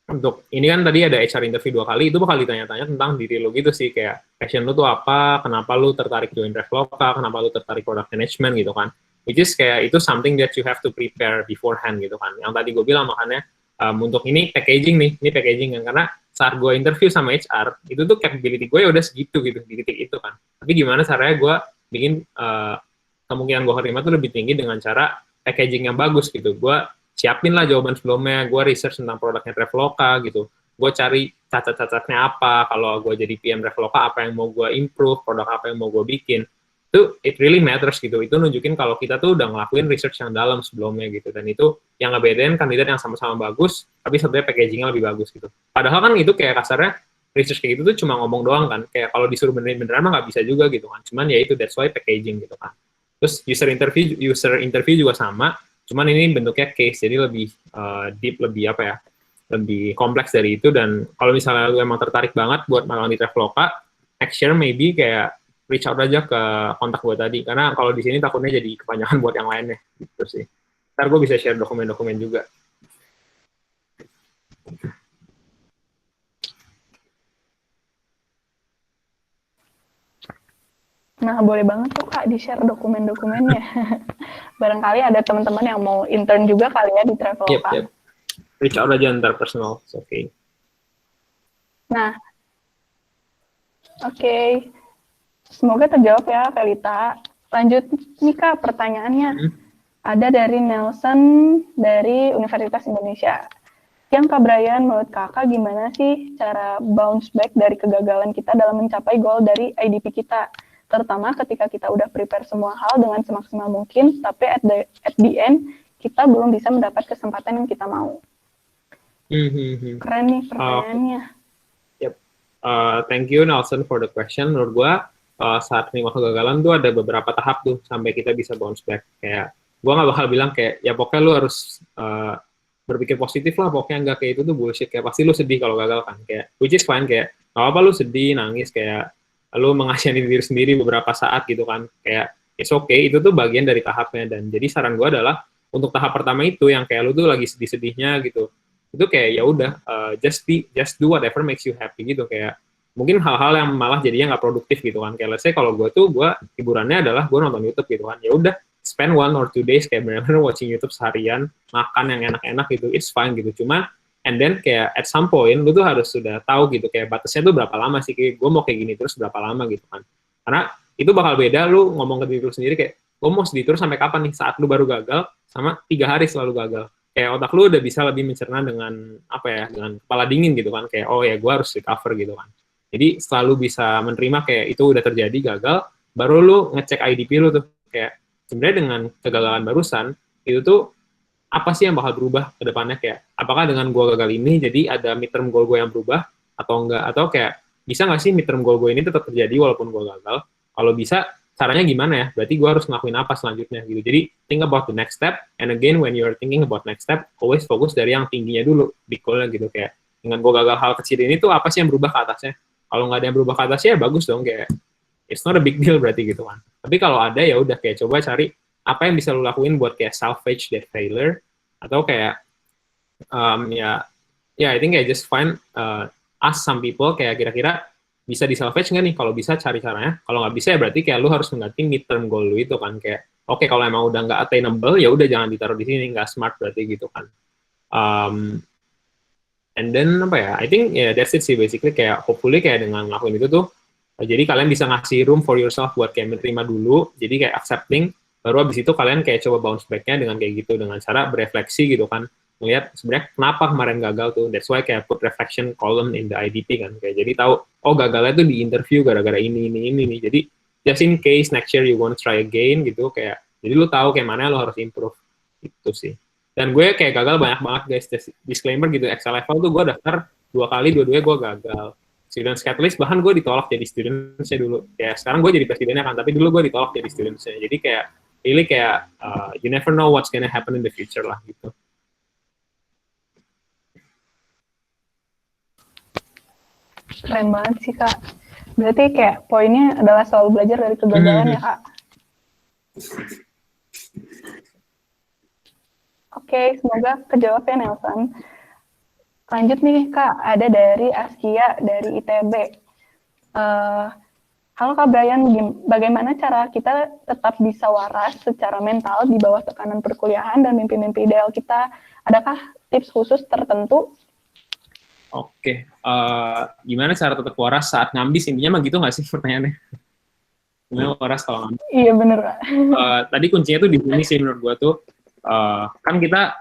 untuk ini kan tadi ada HR interview 2 kali, itu bakal ditanya-tanya tentang diri lu gitu sih, kayak passion lu tuh apa, kenapa lu tertarik join Traveloka, kenapa lu tertarik product management gitu kan. Which is kayak itu something that you have to prepare beforehand gitu kan. Yang tadi gue bilang makanya untuk ini packaging nih, ini packaging kan, karena saat gue interview sama HR, itu tuh capability gue ya udah segitu gitu, di titik itu kan. Tapi gimana caranya gue bikin kemungkinan gue terima tuh lebih tinggi dengan cara packaging yang bagus gitu. Gue siapin lah jawaban sebelumnya, gue research tentang produknya Traveloka gitu. Gue cari cacat-cacatnya apa, kalau gue jadi PM Traveloka, apa yang mau gue improve, produk apa yang mau gue bikin. Itu it really matters gitu. Itu nunjukin kalau kita tuh udah ngelakuin research yang dalam sebelumnya gitu. Dan itu yang ngebedain kandidat yang sama-sama bagus, tapi sebenarnya packagingnya lebih bagus gitu. Padahal kan itu kayak kasarnya research kayak gitu tuh cuma ngomong doang kan. Kayak kalau disuruh beneran mah nggak bisa juga gitu kan. Cuman ya itu that's why packaging gitu kan. Terus user interview juga sama. Cuman ini bentuknya case, jadi lebih deep, lebih apa ya, lebih kompleks dari itu. Dan kalau misalnya lu emang tertarik banget buat magang di Traveloka, next year maybe kayak reach out aja ke kontak gue tadi, karena kalau di sini takutnya jadi kepanjangan buat yang lainnya, gitu sih. Ntar gue bisa share dokumen-dokumen juga. Nah, boleh banget tuh Kak di-share dokumen-dokumennya. Barangkali ada teman-teman yang mau intern juga kali ya di Traveloka. Yep. Reach out aja ntar personal, it's okay. Nah, oke. Semoga terjawab ya, Velita. Lanjut nih Kak, pertanyaannya. Ada dari Nelson dari Universitas Indonesia. Yang Kak Brian, menurut Kakak gimana sih cara bounce back dari kegagalan kita dalam mencapai goal dari IDP kita? Terutama ketika kita udah prepare semua hal dengan semaksimal mungkin, tapi at the end, kita belum bisa mendapat kesempatan yang kita mau. Keren nih pertanyaannya. Thank you Nelson for the question. Menurut gue, saat menerima kegagalan tuh ada beberapa tahap tuh sampai kita bisa bounce back. Kayak gue nggak bakal bilang kayak ya pokoknya lu harus berpikir positif lah, pokoknya nggak kayak itu tuh bullshit. Kayak pasti lu sedih kalau gagal kan, kayak which is fine, kayak nggak apa lu sedih, nangis, kayak lu mengasihani diri sendiri beberapa saat gitu kan, kayak it's okay, itu tuh bagian dari tahapnya. Dan jadi saran gue adalah untuk tahap pertama itu yang kayak lu tuh lagi sedih-sedihnya gitu, itu kayak ya udah just do whatever makes you happy gitu. Kayak mungkin hal-hal yang malah jadinya nggak produktif gitu kan. Kayak let's say kalau gue hiburannya adalah gue nonton YouTube gitu kan, ya udah spend 1 or 2 days kayak benar-benar watching YouTube seharian, makan yang enak-enak gitu, it's fine gitu. Cuma and then kayak at some point lu tuh harus sudah tahu gitu kayak batasnya tuh berapa lama sih, kayak gue mau kayak gini terus berapa lama gitu kan. Karena itu bakal beda lu ngomong ke diri lu sendiri kayak gue mau sedih terus sampai kapan nih, saat lu baru gagal sama 3 hari selalu gagal. Kayak otak lu udah bisa lebih mencerna dengan apa ya, dengan kepala dingin gitu kan, kayak oh ya gue harus recover gitu kan. Jadi selalu bisa menerima kayak itu udah terjadi gagal, baru lu ngecek IDP lu tuh kayak sebenarnya dengan kegagalan barusan itu tuh apa sih yang bakal berubah ke depannya, kayak apakah dengan gue gagal ini jadi ada midterm goal gue yang berubah atau enggak, atau kayak bisa nggak sih midterm goal gue ini tetap terjadi walaupun gue gagal. Kalau bisa caranya gimana ya? Berarti gue harus ngelakuin apa selanjutnya gitu. Jadi think about the next step, and again when you're thinking about next step, always fokus dari yang tingginya dulu, big goal-nya gitu, kayak dengan gue gagal hal kecil ini tuh apa sih yang berubah ke atasnya? Kalau nggak ada yang berubah ke atasnya ya bagus dong, kayak it's not a big deal berarti gitu kan. Tapi kalau ada ya udah kayak coba cari apa yang bisa lo lakuin buat kayak salvage that failure, atau kayak I think I just find ask some people kayak kira-kira bisa di salvage nggak nih? Kalau bisa cari caranya. Kalau nggak bisa ya berarti kayak lu harus mengganti midterm goal lu itu kan, kayak oke, kalau emang udah nggak attainable ya udah jangan ditaruh di sini, nggak smart berarti gitu kan. And then apa ya? I think that's it sih basically, kayak hopefully kayak dengan ngelakuin itu tuh jadi kalian bisa ngasih room for yourself buat kayak menerima dulu. Jadi kayak accepting, baru abis itu kalian kayak coba bounce back-nya dengan kayak gitu, dengan cara berefleksi gitu kan. Ngelihat sebenarnya kenapa kemarin gagal tuh. That's why kayak put reflection column in the IDP kan. Kayak jadi tahu, oh gagalnya tuh di interview gara-gara ini nih. Jadi just in case next year you want to try again gitu, kayak jadi lu tahu kayak mana lu harus improve. Itu sih. Dan gue kayak gagal banyak banget guys. Disclaimer gitu, Excel level tuh gue daftar 2 kali, dua-duanya gue gagal. Student Catalyst bahkan gue ditolak jadi student-nya dulu. Ya sekarang gue jadi presidennya kan, tapi dulu gue ditolak jadi student-nya. Jadi kayak really kayak you never know what's gonna happen in the future lah gitu. Keren banget sih, Kak. Berarti kayak poinnya adalah selalu belajar dari kegagalan ya, Kak? Oke, semoga kejawab ya, Nelson. Lanjut nih, Kak. Ada dari Askia, dari ITB. Halo Kak Brian, bagaimana cara kita tetap bisa waras secara mental di bawah tekanan perkuliahan dan mimpi-mimpi ideal kita? Adakah tips khusus tertentu? Oke, gimana cara tetap waras saat ngambis? Intinya mah gitu nggak sih pertanyaannya? Gimana waras kalau ngambis? Iya bener, Pak. Tadi kuncinya tuh di sini sih menurut gue tuh, kan kita,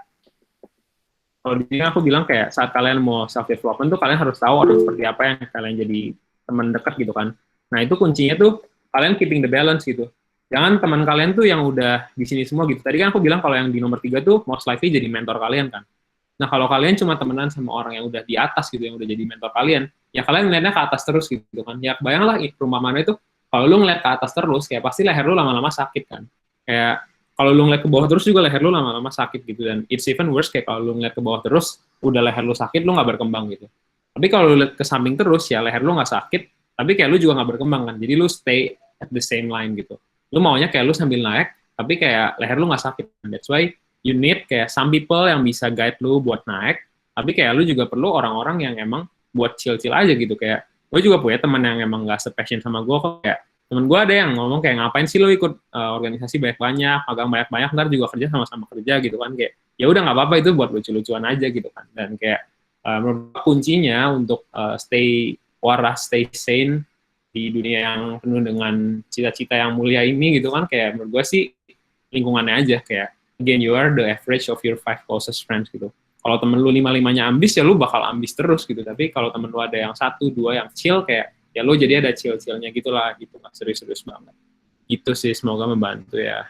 kalau di sini aku bilang kayak saat kalian mau self-development tuh kalian harus tahu orang seperti apa yang kalian jadi teman dekat gitu kan. Nah itu kuncinya tuh kalian keeping the balance gitu. Jangan teman kalian tuh yang udah di sini semua gitu. Tadi kan aku bilang kalau yang di nomor 3 tuh most likely jadi mentor kalian kan. Nah, kalau kalian cuma temenan sama orang yang udah di atas gitu, yang udah jadi mentor kalian, ya kalian ngeliatnya ke atas terus gitu kan. Ya bayanglah perumpamaan itu, kalau lu ngeliat ke atas terus, kayak pasti leher lu lama-lama sakit kan. Kayak kalau lu ngeliat ke bawah terus juga leher lu lama-lama sakit gitu. Dan it's even worse kayak kalau lu ngeliat ke bawah terus, udah leher lu sakit, lu nggak berkembang gitu. Tapi kalau lu lihat ke samping terus, ya leher lu nggak sakit, tapi kayak lu juga nggak berkembang kan. Jadi lu stay at the same line gitu. Lu maunya kayak lu sambil naik, tapi kayak leher lu nggak sakit. That's why you need kayak some people yang bisa guide lu buat naik, tapi kayak lu juga perlu orang-orang yang emang buat chill-chill aja gitu. Kayak gue juga punya teman yang emang gak se-passion sama gue kok. Kayak temen gue ada yang ngomong kayak ngapain sih lu ikut organisasi banyak-banyak, magang banyak-banyak, ntar juga kerja sama-sama kerja gitu kan. Kayak ya udah nggak apa-apa, itu buat lucu-lucuan aja gitu kan. Dan kayak menurut gue kuncinya untuk stay waras, stay sane di dunia yang penuh dengan cita-cita yang mulia ini gitu kan. Kayak menurut gue sih lingkungannya aja, kayak again, you are the average of your 5 closest friends gitu. Kalau temen lu 5-5-nya ambis, ya lu bakal ambis terus gitu. Tapi kalau temen lu ada yang 1-2 yang chill, kayak ya lu jadi ada chill-chillnya gitu lah, gitu. Nggak serius-serius banget. Gitu sih, semoga membantu ya.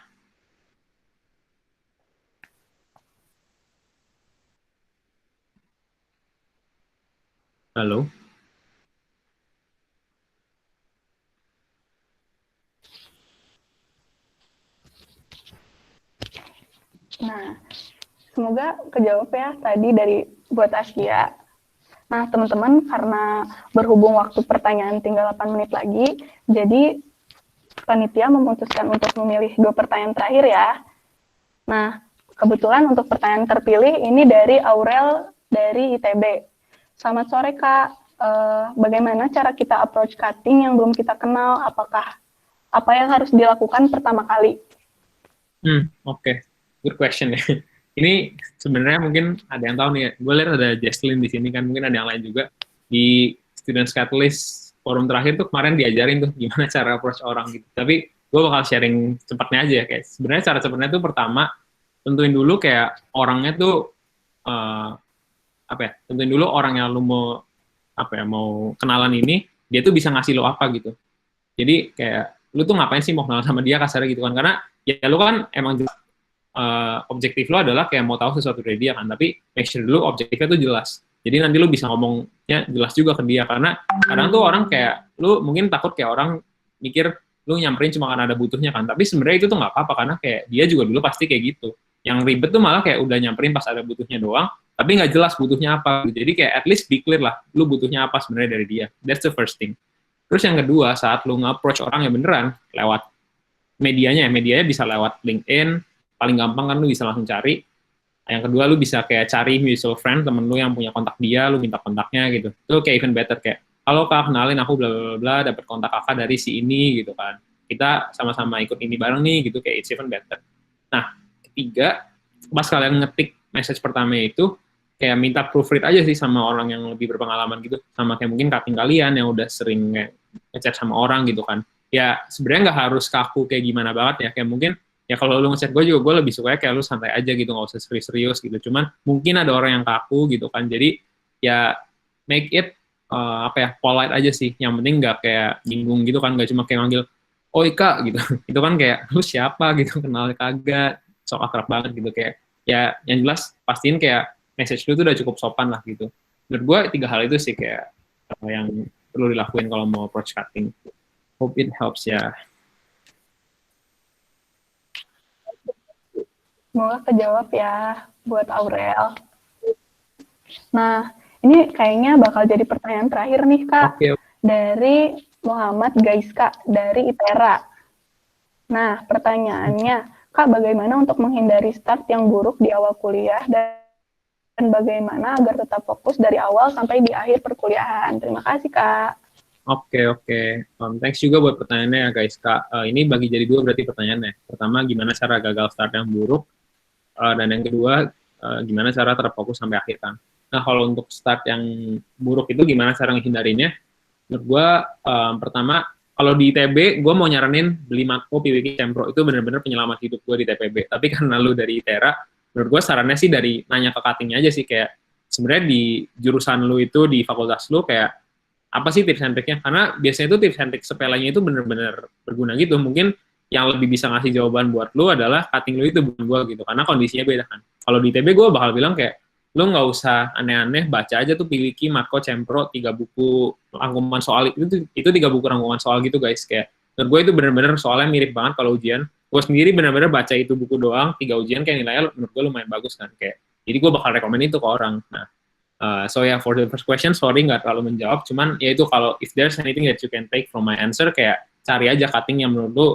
Halo? Nah, semoga kejawab ya tadi dari buat Askia. Nah, teman-teman, karena berhubung waktu pertanyaan tinggal 8 menit lagi, jadi panitia memutuskan untuk memilih 2 pertanyaan terakhir ya. Nah, kebetulan untuk pertanyaan terpilih ini dari Aurel dari ITB. Selamat sore, Kak. Bagaimana cara kita approach cutting yang belum kita kenal? Apakah apa yang harus dilakukan pertama kali? Oke. Good question ya. Ini sebenarnya mungkin ada yang tahu nih, gue lihat ada Jesslyn di sini kan, mungkin ada yang lain juga. Di Students Catalyst forum terakhir tuh kemarin diajarin tuh gimana cara approach orang gitu. Tapi gue bakal sharing cepatnya aja ya, kayak sebenarnya cara cepatnya tuh pertama, tentuin dulu kayak orangnya tuh, tentuin dulu orang yang lu mau, mau kenalan ini, dia tuh bisa ngasih lo apa gitu. Jadi kayak, lu tuh ngapain sih mau kenalan sama dia kasarnya gitu kan, karena ya lu kan emang objektif lo adalah kayak mau tahu sesuatu dari dia kan, tapi make sure dulu objektifnya tuh jelas. Jadi nanti lo bisa ngomongnya jelas juga ke dia, karena kadang tuh orang kayak, lo mungkin takut kayak orang mikir, lu nyamperin cuma karena ada butuhnya kan, tapi sebenarnya itu tuh nggak apa-apa, karena kayak dia juga dulu pasti kayak gitu. Yang ribet tuh malah kayak udah nyamperin pas ada butuhnya doang, tapi nggak jelas butuhnya apa. Jadi kayak at least be clear lah, lu butuhnya apa sebenarnya dari dia. That's the first thing. Terus yang kedua, saat lu nge-approach orang yang beneran, lewat medianya bisa lewat LinkedIn, paling gampang kan lu bisa langsung cari. Yang kedua, lu bisa kayak cari mutual friend, temen lu yang punya kontak dia, lu minta kontaknya gitu. Itu kayak even better, kayak, halo kak, kenalin aku bla bla bla, dapat kontak kakak dari si ini gitu kan. Kita sama-sama ikut ini bareng nih gitu, kayak it's even better. Nah, ketiga, pas kalian ngetik message pertama itu, kayak minta proofread aja sih sama orang yang lebih berpengalaman gitu, sama kayak mungkin cutting kalian yang udah sering ngechat sama orang gitu kan. Ya sebenarnya nggak harus kaku kayak gimana banget ya, kayak mungkin ya kalau lu ngechat gue juga, gue lebih suka kayak lu santai aja gitu, nggak usah serius-serius gitu. Cuman mungkin ada orang yang kaku gitu kan, jadi ya make it polite aja sih. Yang penting nggak kayak bingung gitu kan, nggak cuma kayak manggil oi kak gitu. Itu kan kayak lu siapa gitu, kenal kagak, sok akrab banget gitu. Kayak ya yang jelas pastiin kayak message lu tuh udah cukup sopan lah gitu. Menurut gue 3 hal itu sih kayak yang perlu dilakuin kalau mau approach cutting. Hope it helps ya. Semoga kejawab ya buat Aurel. Nah, ini kayaknya bakal jadi pertanyaan terakhir nih, Kak. Okay. Dari Muhammad Gaiska, dari ITERA. Nah, pertanyaannya, Kak, bagaimana untuk menghindari start yang buruk di awal kuliah dan bagaimana agar tetap fokus dari awal sampai di akhir perkuliahan? Terima kasih, Kak. Oke. Thanks juga buat pertanyaannya ya, guys. Kak, ini bagi jadi 2 berarti pertanyaannya. Pertama, gimana cara gagal start yang buruk? Dan yang kedua, gimana cara terfokus sampai akhir kan? Nah, kalau untuk start yang buruk itu gimana cara menghindarinya? Menurut gue, pertama, kalau di ITB, gue mau nyaranin beli Mako PWK Sempro. Itu benar-benar penyelamat hidup gue di TPB. Tapi karena lu dari ITERA, menurut gue sarannya sih dari nanya ke cutting-nya aja sih. Kayak sebenarnya di jurusan lu itu, di fakultas lu, kayak apa sih tips and trick-nya? Karena biasanya itu tips and trick sepelanya itu benar-benar berguna gitu. Mungkin yang lebih bisa ngasih jawaban buat lu adalah cutting lu itu, bukan gue gitu. Karena kondisinya beda kan. Kalau di ITB gue bakal bilang kayak, lu nggak usah aneh-aneh, baca aja tuh Piliki, Marco, Cempro, 3 buku rangkuman soal itu 3 buku rangkuman soal gitu guys. Kayak menurut gue itu benar-benar soalnya mirip banget kalau ujian. Gue sendiri benar-benar baca itu buku doang, 3 ujian kayak nilainya menurut gue lumayan bagus kan. Kayak jadi gue bakal rekomend itu ke orang. Nah, so yeah, for the first question, sorry nggak terlalu menjawab. Cuman ya itu kalau if there's anything that you can take from my answer, kayak cari aja cutting yang menurut lu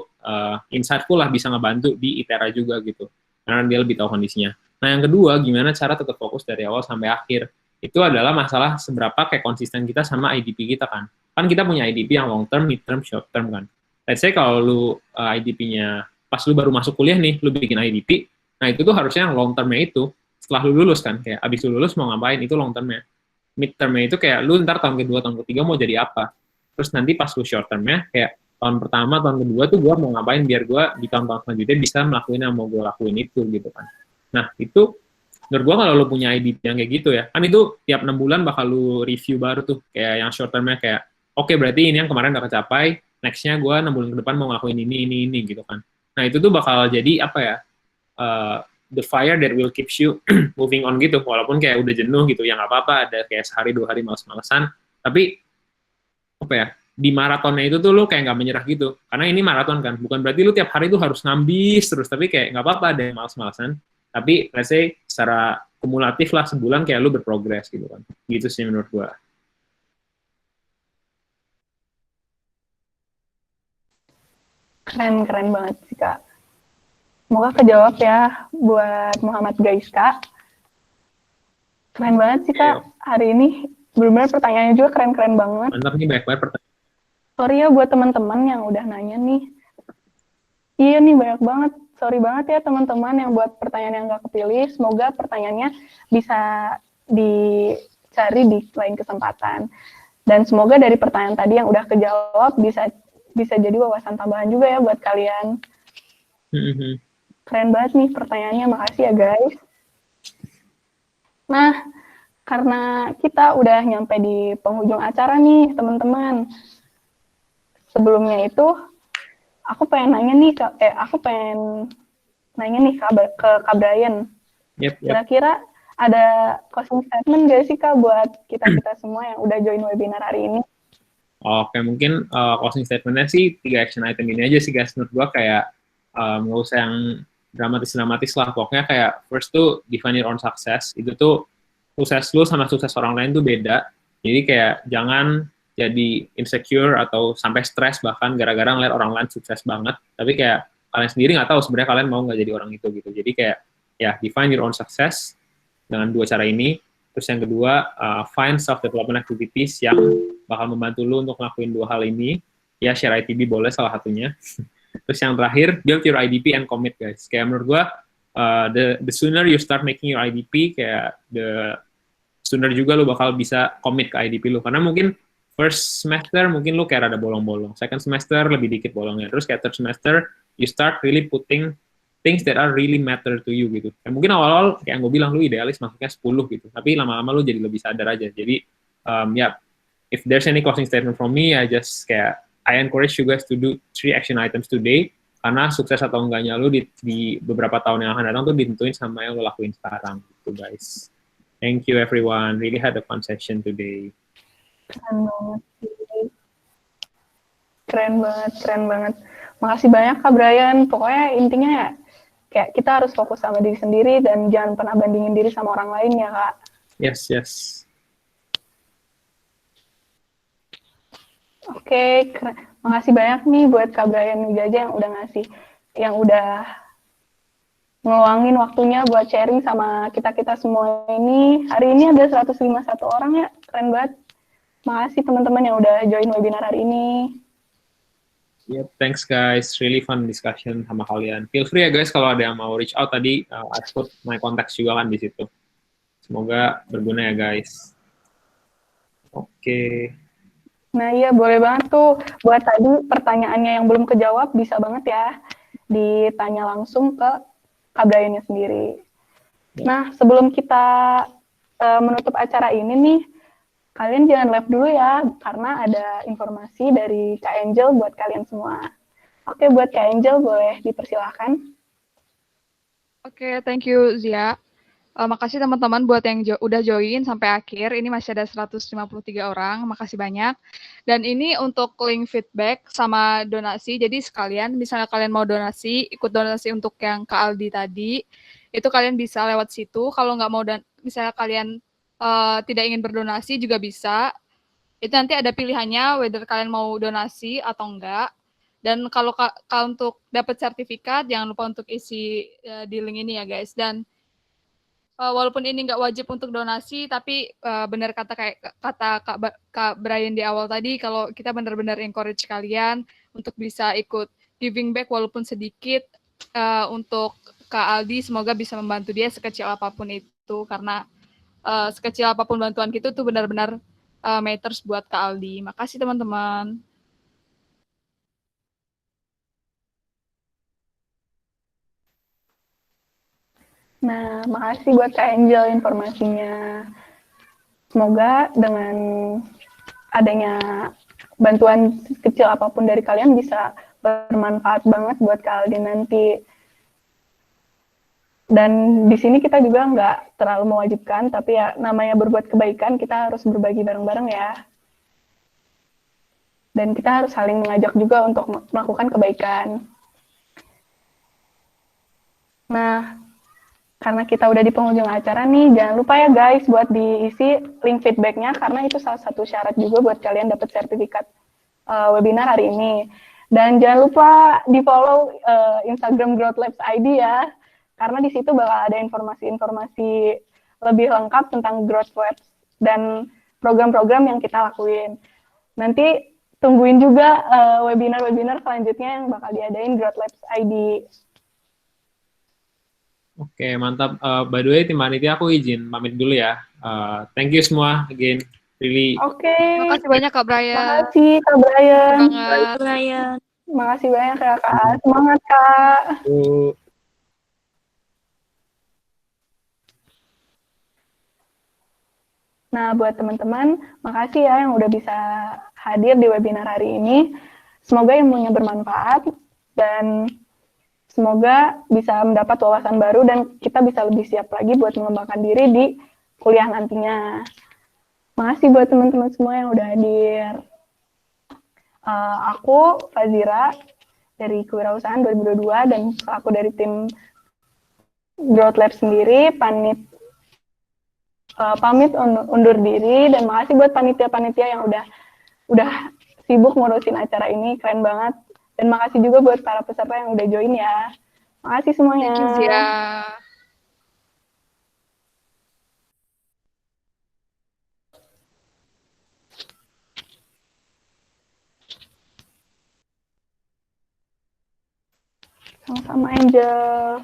insightful lah, bisa ngebantu di ITERA juga gitu. Karena dia lebih tahu kondisinya. Nah, yang kedua, gimana cara tetap fokus dari awal sampai akhir? Itu adalah masalah seberapa kayak konsisten kita sama IDP kita kan. Kan kita punya IDP yang long term, mid term, short term kan. Let's say kalau lu IDP-nya, pas lu baru masuk kuliah nih, lu bikin IDP, nah itu tuh harusnya yang long term-nya itu, setelah lu lulus kan, kayak abis lu lulus mau ngapain, itu long term-nya. Mid term-nya itu kayak lu ntar tahun kedua, tahun ketiga mau jadi apa. Terus nanti pas lu short term-nya, kayak tahun pertama, tahun kedua tuh gue mau ngapain biar gue di tahun-tahun selanjutnya bisa melakuin yang mau gue lakuin itu gitu kan. Nah, itu menurut gue kalau lu punya IDP yang kayak gitu ya, kan itu tiap 6 bulan bakal lu review baru tuh, kayak yang short term-nya kayak, oke, berarti ini yang kemarin udah kecapai, next-nya gue 6 bulan ke depan mau ngelakuin ini gitu kan. Nah, itu tuh bakal jadi apa ya, the fire that will keep you moving on gitu, walaupun kayak udah jenuh gitu, ya nggak apa-apa, ada kayak sehari 2 hari males-malesan, tapi apa ya, di maratonnya itu tuh lu kayak nggak menyerah gitu, karena ini maraton kan, bukan berarti lu tiap hari tuh harus ngambis terus, tapi kayak nggak apa-apa ada yang males-malesan, tapi let's say secara kumulatif lah sebulan kayak lu berprogres gitu kan, gitu sih menurut gua. Keren banget sih, Kak. Semoga kejawab ya buat Muhammad Gaiska. Keren banget sih, Kak. Hari ini benar-benar pertanyaannya juga keren-keren banget. Mantap nih, banyak banget pertanyaan. Sorry ya buat teman-teman yang udah nanya nih. Iya nih, banyak banget. Sorry banget ya teman-teman yang buat pertanyaan yang nggak kepilih. Semoga pertanyaannya bisa dicari di lain kesempatan. Dan semoga dari pertanyaan tadi yang udah kejawab bisa jadi wawasan tambahan juga ya buat kalian. Keren banget nih pertanyaannya, makasih ya guys. Nah, karena kita udah nyampe di penghujung acara nih teman-teman. Sebelumnya itu, aku pengen nanya nih ke Kak Brian. Yep. Kira-kira ada closing statement gak sih Kak buat kita-kita semua yang udah join webinar hari ini? Oke, mungkin closing statement-nya sih 3 action item ini aja sih guys. Menurut gue kayak nggak usah yang dramatis lah. Pokoknya kayak first tuh define your own success. Itu tuh sukses lu sama sukses orang lain tuh beda. Jadi kayak jangan jadi insecure atau sampai stres bahkan gara-gara ngeliat orang lain sukses banget. Tapi kayak kalian sendiri nggak tahu sebenarnya kalian mau nggak jadi orang itu gitu. Jadi kayak ya define your own success dengan 2 cara ini. Terus yang kedua, find self-development activities yang bakal membantu lu untuk ngelakuin 2 hal ini. Ya, share ITB boleh salah satunya. Terus yang terakhir, build your IDP and commit, guys. Kayak menurut gua, the sooner you start making your IDP, kayak the sooner juga lu bakal bisa commit ke IDP lu. Karena mungkin first semester mungkin lu kayak ada bolong-bolong. Second semester lebih dikit bolongnya. Terus kayak third semester, you start really putting things that are really matter to you gitu. Ya, mungkin awal-awal kayak gue bilang lu idealis masuknya 10 gitu, tapi lama-lama lu jadi lebih sadar aja. Jadi if there's any closing statement from me, I encourage you guys to do 3 action items today, karena sukses atau enggaknya lu di beberapa tahun yang akan datang tuh ditentuin sama yang lu lakuin sekarang gitu guys. Thank you everyone, really had a fun session today. Keren banget. Makasih banyak Kak Brian. Pokoknya intinya ya, kayak kita harus fokus sama diri sendiri dan jangan pernah bandingin diri sama orang lain ya Kak. Yes. Oke, makasih banyak nih buat Kak Brian Wijaja yang udah ngeluangin waktunya buat sharing sama kita semua ini. Hari ini ada 151 orang ya, keren banget. Makasih teman-teman yang udah join webinar hari ini. Yep, thanks guys. Really fun discussion sama kalian. Feel free ya guys kalau ada yang mau reach out tadi, I put my contacts juga kan di situ. Semoga berguna ya guys. Oke. Nah iya boleh banget tuh. Buat tadi pertanyaannya yang belum kejawab bisa banget ya ditanya langsung ke Kak Brian-nya sendiri. Nah sebelum kita menutup acara ini nih, kalian jangan live dulu ya, karena ada informasi dari Kak Angel buat kalian semua. Oke, buat Kak Angel boleh dipersilahkan. Oke, thank you Zia. Makasih teman-teman buat yang udah join sampai akhir. Ini masih ada 153 orang, makasih banyak. Dan ini untuk link feedback sama donasi, jadi sekalian misalnya kalian mau donasi, ikut donasi untuk yang Kak Aldi tadi, itu kalian bisa lewat situ. Kalau nggak mau, misalnya kalian tidak ingin berdonasi juga bisa. Itu nanti ada pilihannya whether kalian mau donasi atau enggak. Dan kalau untuk dapat sertifikat jangan lupa untuk isi di link ini ya guys. Dan walaupun ini nggak wajib untuk donasi, tapi benar kata Kak Brian di awal tadi, kalau kita benar-benar encourage kalian untuk bisa ikut giving back walaupun sedikit untuk Kak Aldi, semoga bisa membantu dia sekecil apapun itu, karena sekecil apapun bantuan kita tuh benar-benar matters buat Kak Aldi. Makasih teman-teman. Nah, makasih buat Kak Angel informasinya. Semoga dengan adanya bantuan kecil apapun dari kalian bisa bermanfaat banget buat Kak Aldi nanti. Dan di sini kita juga nggak terlalu mewajibkan, tapi ya namanya berbuat kebaikan, kita harus berbagi bareng-bareng ya. Dan kita harus saling mengajak juga untuk melakukan kebaikan. Nah, karena kita udah di penghujung acara nih, jangan lupa ya guys buat diisi link feedback-nya, karena itu salah satu syarat juga buat kalian dapat sertifikat webinar hari ini. Dan jangan lupa di-follow Instagram Growth Labs ID ya, karena di situ bakal ada informasi-informasi lebih lengkap tentang Growth Labs dan program-program yang kita lakuin. Nanti tungguin juga webinar-webinar selanjutnya yang bakal diadain Growth Labs ID. Oke, mantap. By the way, tim panitia aku izin pamit dulu ya. Thank you semua again. Really. Oke. Makasih banyak Kak Brian. Makasih Kak Brian. Brian. Makasih banyak ya Kak. Semangat Kak. Nah, buat teman-teman, makasih ya yang udah bisa hadir di webinar hari ini. Semoga ilmunya bermanfaat dan semoga bisa mendapat wawasan baru dan kita bisa lebih siap lagi buat mengembangkan diri di kuliah nantinya. Makasih buat teman-teman semua yang udah hadir. Aku Fazira dari Kewirausahaan 2022 dan aku dari tim Growth Lab sendiri pamit undur diri, dan makasih buat panitia-panitia yang udah sibuk ngurusin acara ini, keren banget. Dan makasih juga buat para peserta yang udah join ya. Makasih semuanya. Thank you, Zia. Sama-sama, Angel.